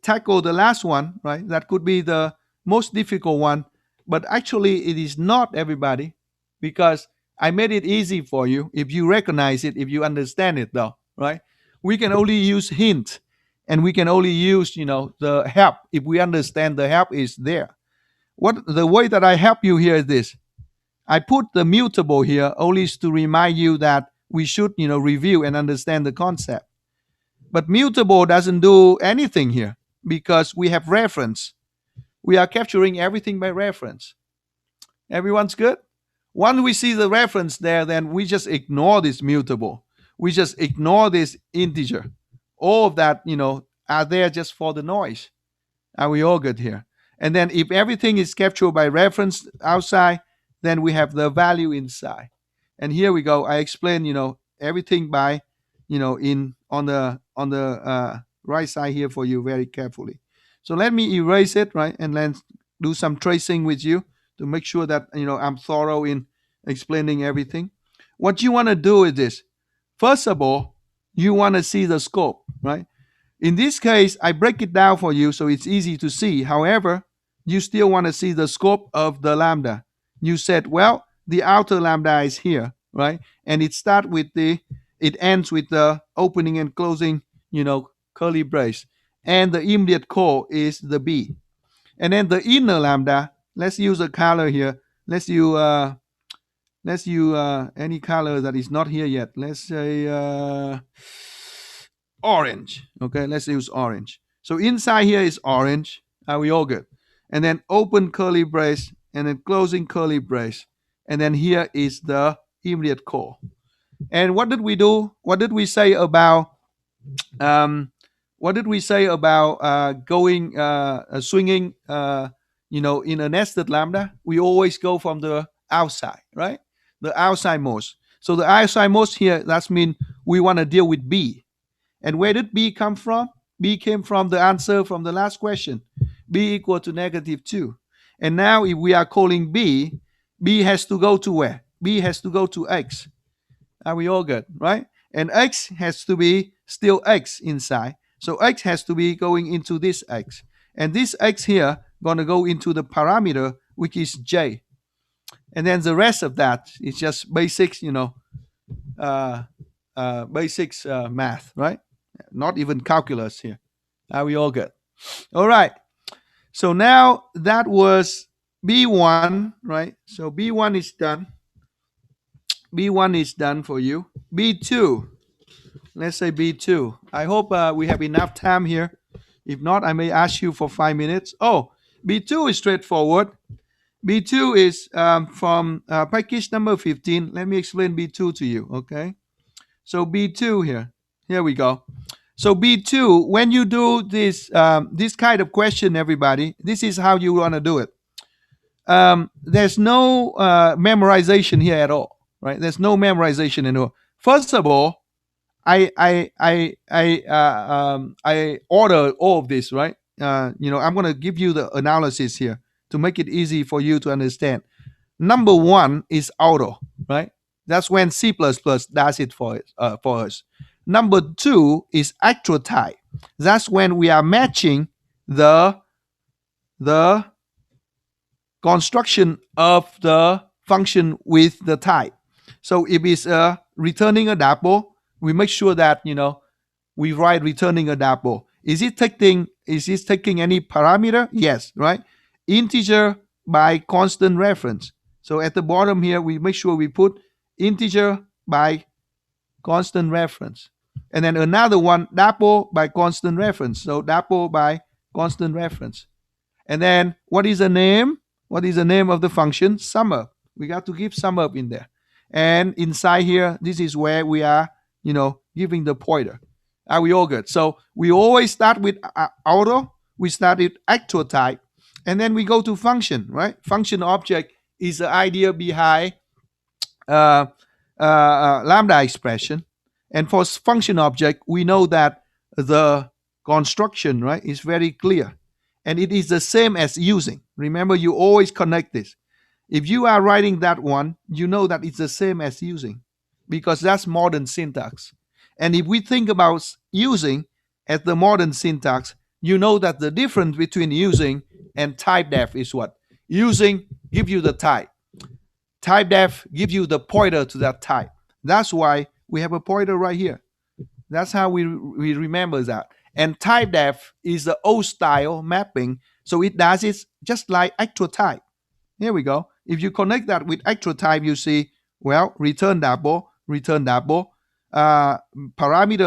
tackle the last one, right? That could be the most difficult one, but actually it is not, everybody, because I made it easy for you if you recognize it, if you understand it, though, right? We can only use hint, and we can only use the help if we understand the help is there. What the way that I help you here is this: I put the mutable here only to remind you that we should review and understand the concept. But mutable doesn't do anything here because we have reference. We are capturing everything by reference. Everyone's good? Once we see the reference there, then we just ignore this mutable. We just ignore this integer. All of that, are there just for the noise. Are we all good here? And then if everything is captured by reference outside, then we have the value inside. And here we go. I explain, everything by, in on the right side here for you very carefully. So let me erase it, right, and then do some tracing with you to make sure that I'm thorough in explaining everything. What you want to do is this: first of all, you want to see the scope, right? In this case, I break it down for you so it's easy to see. However, you still want to see the scope of the lambda. You said, well, the outer lambda is here, right? And it ends with the opening and closing, curly brace. And the immediate core is the B. And then the inner lambda, let's use a color here. Let's use any color that is not here yet. Let's say orange. Okay, let's use orange. So inside here is orange. Are we all good? And then open curly brace and then closing curly brace. And then here is the immediate core. And what did we do? What did we say about going swinging in a nested lambda? We always go from the outside, right? The outside most. So the outside most here, that means we want to deal with B. And where did B come from? B came from the answer from the last question. B equal to -2. And now if we are calling B, B has to go to where? B has to go to X. Are we all good, right? And X has to be still X inside. So X has to be going into this X. And this X here going to go into the parameter, which is J. And then the rest of that is just basics, basics math, right? Not even calculus here. Are we all good? All right. So now that was B1, right? So B1 is done. B1 is done for you. B2. Let's say B2. I hope we have enough time here. If not, I may ask you for 5 minutes. Oh, B2 is straightforward. B2 is from package number 15. Let me explain B2 to you, okay? So B2 here we go. So B2, when you do this this kind of question, everybody, this is how you want to do it. There's no memorization here at all, right? There's no memorization at all. First of all, I order all of this, right? I'm going to give you the analysis here to make it easy for you to understand. Number one is auto, right? That's when C++ does it for us. Number two is actual type. That's when we are matching the the construction of the function with the type. So if it's returning a double, we make sure that we write returning a double. Is it taking any parameter? Yes, right? Integer by constant reference. So at the bottom here, we make sure we put integer by constant reference. And then another one, double by constant reference. So double by constant reference. And then what is the name? What is the name of the function? SumUp. We got to give SumUp in there. And inside here, this is where we are, giving the pointer. Are we all good? So we always start with auto. We start with actual type. And then we go to function, right? Function object is the idea behind uh, lambda expression. And for function object, we know that the construction, right, is very clear. And it is the same as using. Remember, you always connect this. If you are writing that one, you know that it's the same as using because that's modern syntax. And if we think about using as the modern syntax, you know that the difference between using and typedef is what? Using give you the type. Typedef give you the pointer to that type. That's why we have a pointer right here. That's how we remember that. And typedef is the old style mapping, so it does it just like actual type. Here we go. If you connect that with actual type, you see, well, return double, parameter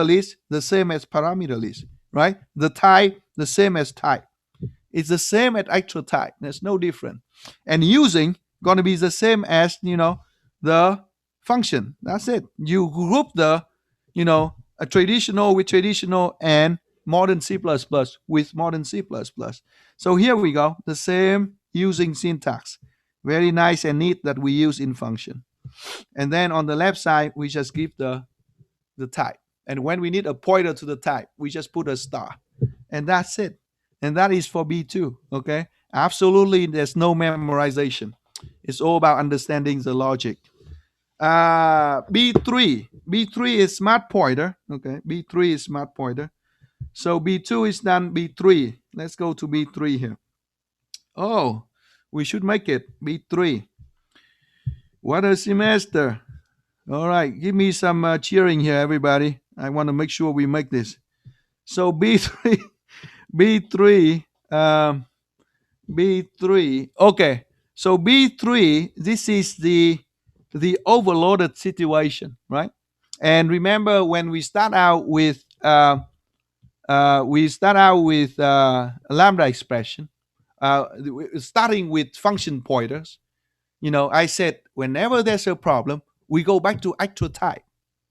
list, the same as parameter list, right? The type, the same as type. It's the same as actual type. There's no difference. And using going to be the same as, the function. That's it. You group the, a traditional with traditional and modern C++ with modern C++. So here we go. The same using syntax. Very nice and neat that we use in function. And then on the left side, we just give the type. And when we need a pointer to the type, we just put a star. And that's it. And that is for B2. Okay. Absolutely, there's no memorization. It's all about understanding the logic. B3 is smart pointer. Okay, B3 is smart pointer. So B2 is done. B3. Let's go to B3 here. Oh, we should make it B3. What a semester. All right, give me some cheering here, everybody. I want to make sure we make this. So B3, B3, B3. Okay, so B3, this is the overloaded situation, right? And remember when we start out with lambda expression, starting with function pointers. I said whenever there's a problem, we go back to actual type.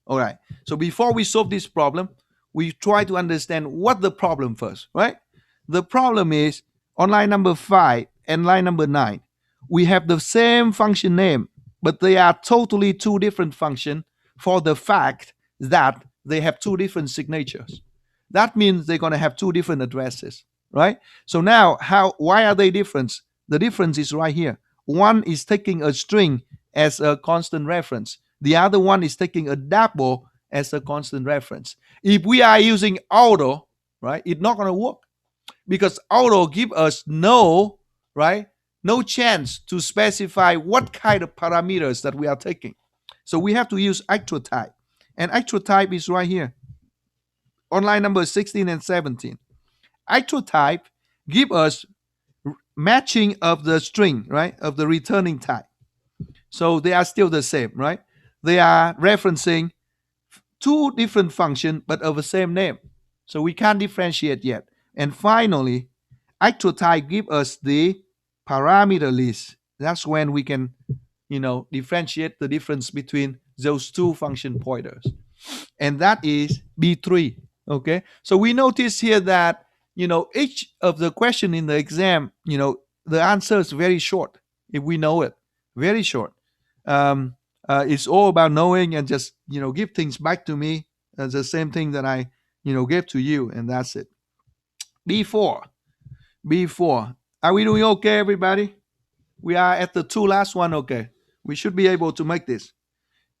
All right. So before we solve this problem, we try to understand what the problem first, right? The problem is on line number 5 and line number 9, we have the same function name, but they are totally two different functions for the fact that they have two different signatures. That means they're going to have two different addresses, right? So now, why are they different? The difference is right here. One is taking a string as a constant reference. The other one is taking a double as a constant reference. If we are using auto, right, it's not going to work because auto give us no chance to specify what kind of parameters that we are taking. So we have to use actual type. And actual type is right here on line number 16 and 17. Actual type give us matching of the string, right, of the returning type. So they are still the same, right? They are referencing two different functions but of the same name. So we can't differentiate yet. And finally, actual type give us the parameter list. That's when we can, differentiate the difference between those two function pointers. And that is B3. Okay. So we notice here that, each of the question in the exam, the answer is very short if we know it. Very short. It's all about knowing and just, give things back to me. That's the same thing that I, gave to you, and that's it. B4. B4. Are we doing okay, everybody? We are at the two last one, okay. We should be able to make this.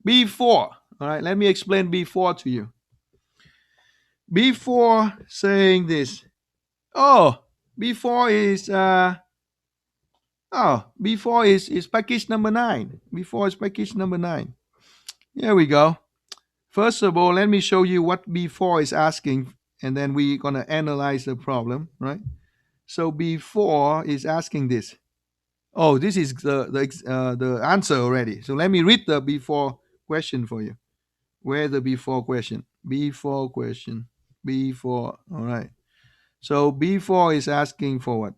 B4. All right, let me explain B4 to you. B4 saying this. Oh, B4 is B4 is package number 9. B4 is package number 9. Here we go. First of all, let me show you what B4 is asking, and then we're gonna analyze the problem, right? So B4 is asking this. Oh, this is the answer already. So let me read the B4 question for you. Where's the B4 question? B4 question. B4. All right. So B4 is asking for what?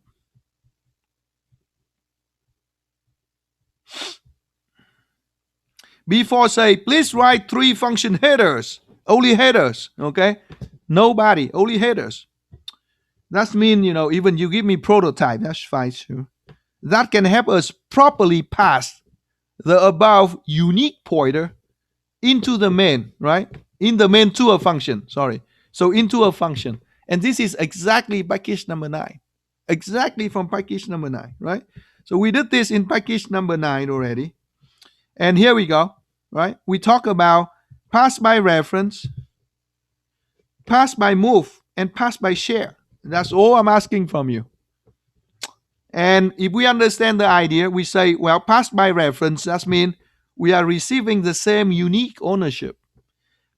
B4 say, please write 3 function headers. Only headers. Okay. Nobody. Only headers. That means, even you give me prototype, that's fine too. That can help us properly pass the above unique pointer into the main, right? In the main to a function, sorry. So into a function. And this is exactly package number 9. Exactly from package number 9, right? So we did this in package number 9 already. And here we go, right? We talk about pass by reference, pass by move, and pass by share. That's all I'm asking from you. And if we understand the idea, we say, well, pass by reference, that means we are receiving the same unique ownership.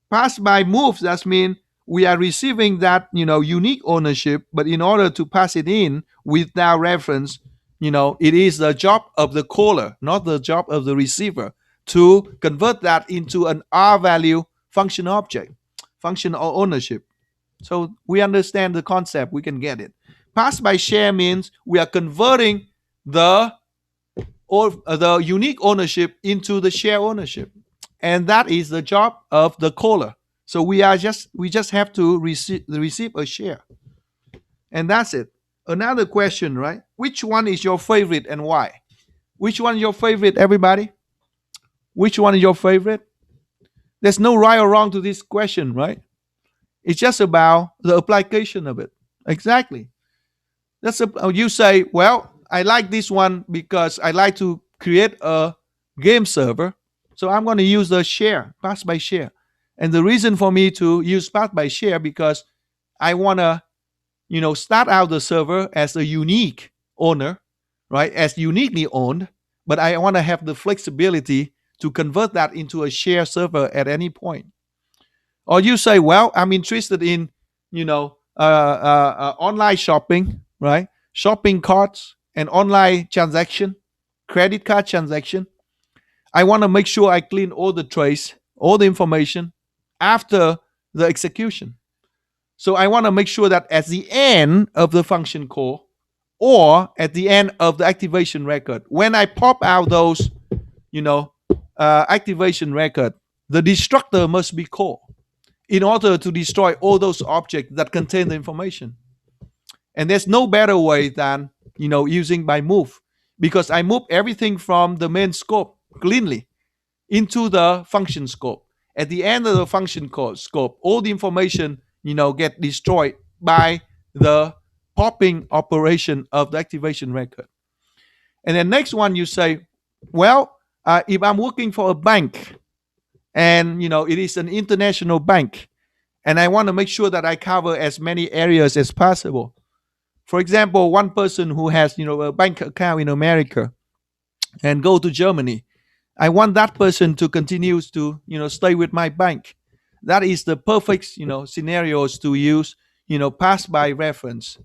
Pass by moves, that means we are receiving that, unique ownership, but in order to pass it in with that reference, it is the job of the caller, not the job of the receiver, to convert that into an R value function object, function or ownership. So we understand the concept, we can get it. Pass by share means we are converting the unique ownership into the share ownership, and that is the job of the caller. So we just have to receive a share, and that's it. Another question, right? Which one is your favorite and why? Which one is your favorite, everybody? Which one is your favorite? There's no right or wrong to this question, right? It's just about the application of it. Exactly. You say, well, I like this one because I like to create a game server. So I'm going to use the share, pass by share. And the reason for me to use pass by share because I want to, start out the server as a unique owner, right? As uniquely owned, but I want to have the flexibility to convert that into a share server at any point. Or you say, well, I'm interested in, online shopping, right? Shopping carts and online transaction, credit card transaction. I want to make sure I clean all the trace, all the information after the execution. So I want to make sure that at the end of the function call or at the end of the activation record, when I pop out those, activation record, the destructor must be called in order to destroy all those objects that contain the information. And there's no better way than, using by move, because I move everything from the main scope cleanly into the function scope. At the end of the function scope, all the information, get destroyed by the popping operation of the activation record. And then next one, you say, well, if I'm working for a bank and, it is an international bank, and I want to make sure that I cover as many areas as possible. For example, one person who has, a bank account in America and go to Germany, I want that person to continue to, stay with my bank. That is the perfect, scenarios to use, pass by reference,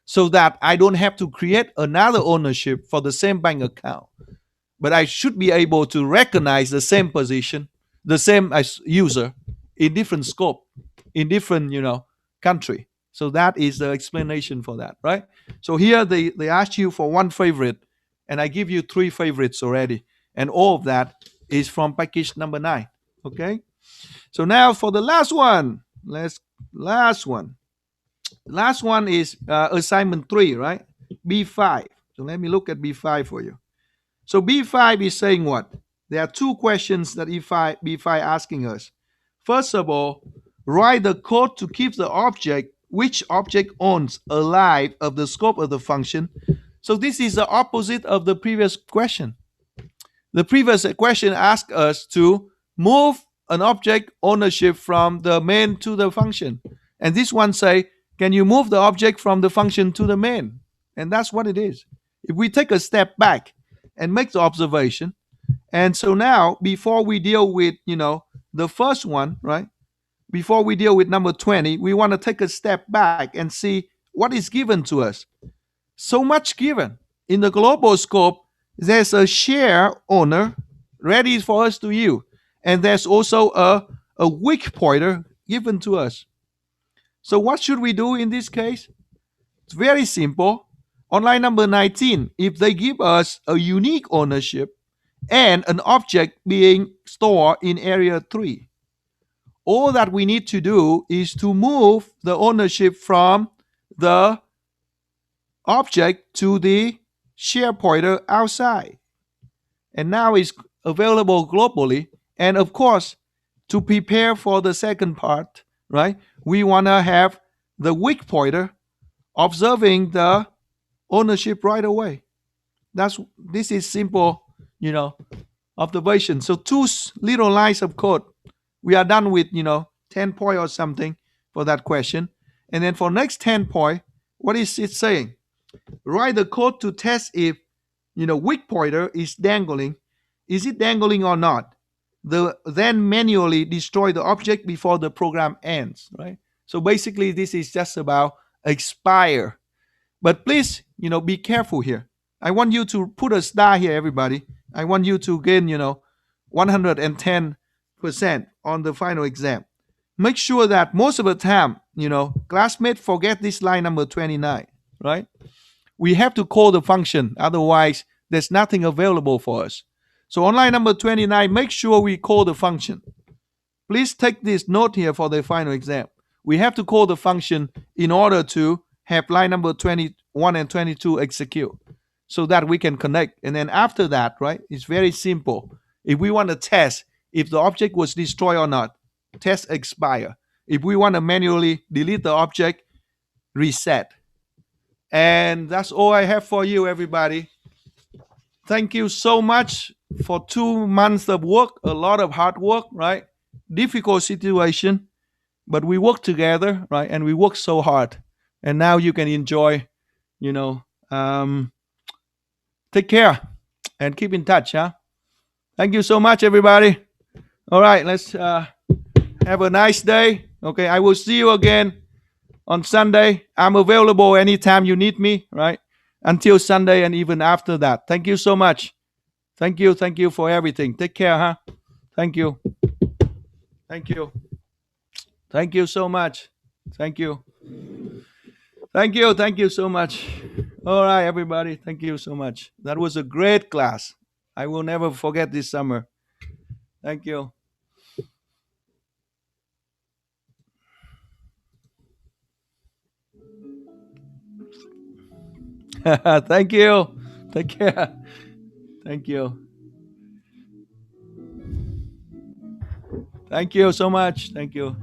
so that I don't have to create another ownership for the same bank account. But I should be able to recognize the same position, the same as user in different scope, in different, country. So that is the explanation for that, right? So here they ask you for one favorite, and I give you 3 favorites already. And all of that is from package number 9. Okay? So now for the last one. Last one. Last one is assignment 3, right? B5. So let me look at B5 for you. So B5 is saying what? There are 2 questions that B5 asking us. First of all, write the code to keep the object which object owns a life of the scope of the function. So this is the opposite of the previous question. The previous question asked us to move an object ownership from the main to the function. And this one say, can you move the object from the function to the main? And that's what it is. If we take a step back and make the observation, and so now before we deal with, the first one, right? Before we deal with number 20, we want to take a step back and see what is given to us. So much given. In the global scope, there's a share owner ready for us to use. And there's also a weak pointer given to us. So what should we do in this case? It's very simple. On line number 19, if they give us a unique ownership and an object being stored in area 3, all that we need to do is to move the ownership from the object to the share pointer outside. And now it's available globally. And of course, to prepare for the second part, right, we want to have the weak pointer observing the ownership right away. This is simple, observation. So two little lines of code. We are done with, 10 point or something for that question. And then for next 10 point, what is it saying? Write the code to test if, weak pointer is dangling. Is it dangling or not? Then manually destroy the object before the program ends, right? So basically, this is just about expire. But please, be careful here. I want you to put a star here, everybody. I want you to gain, 110% on the final exam. Make sure that most of the time, classmates forget this line number 29, right? We have to call the function, otherwise there's nothing available for us. So on line number 29, make sure we call the function. Please take this note here for the final exam. We have to call the function in order to have line number 21 and 22 execute so that we can connect. And then after that, right, it's very simple. If we want to test if the object was destroyed or not, test expire. If we want to manually delete the object, reset. And that's all I have for you, everybody. Thank you so much for 2 months of work, a lot of hard work, right? Difficult situation, but we work together, right? And we work so hard. And now you can enjoy, you know, take care and keep in touch, huh? Thank you so much, everybody. All right, let's have a nice day. Okay, I will see you again on Sunday. I'm available anytime you need me, right? Until Sunday and even after that. Thank you so much. Thank you for everything. Take care, huh? Thank you. Thank you. Thank you so much. Thank you. Thank you so much. All right, everybody. Thank you so much. That was a great class. I will never forget this summer. Thank you. Thank you. Take care. Thank you. Thank you so much. Thank you.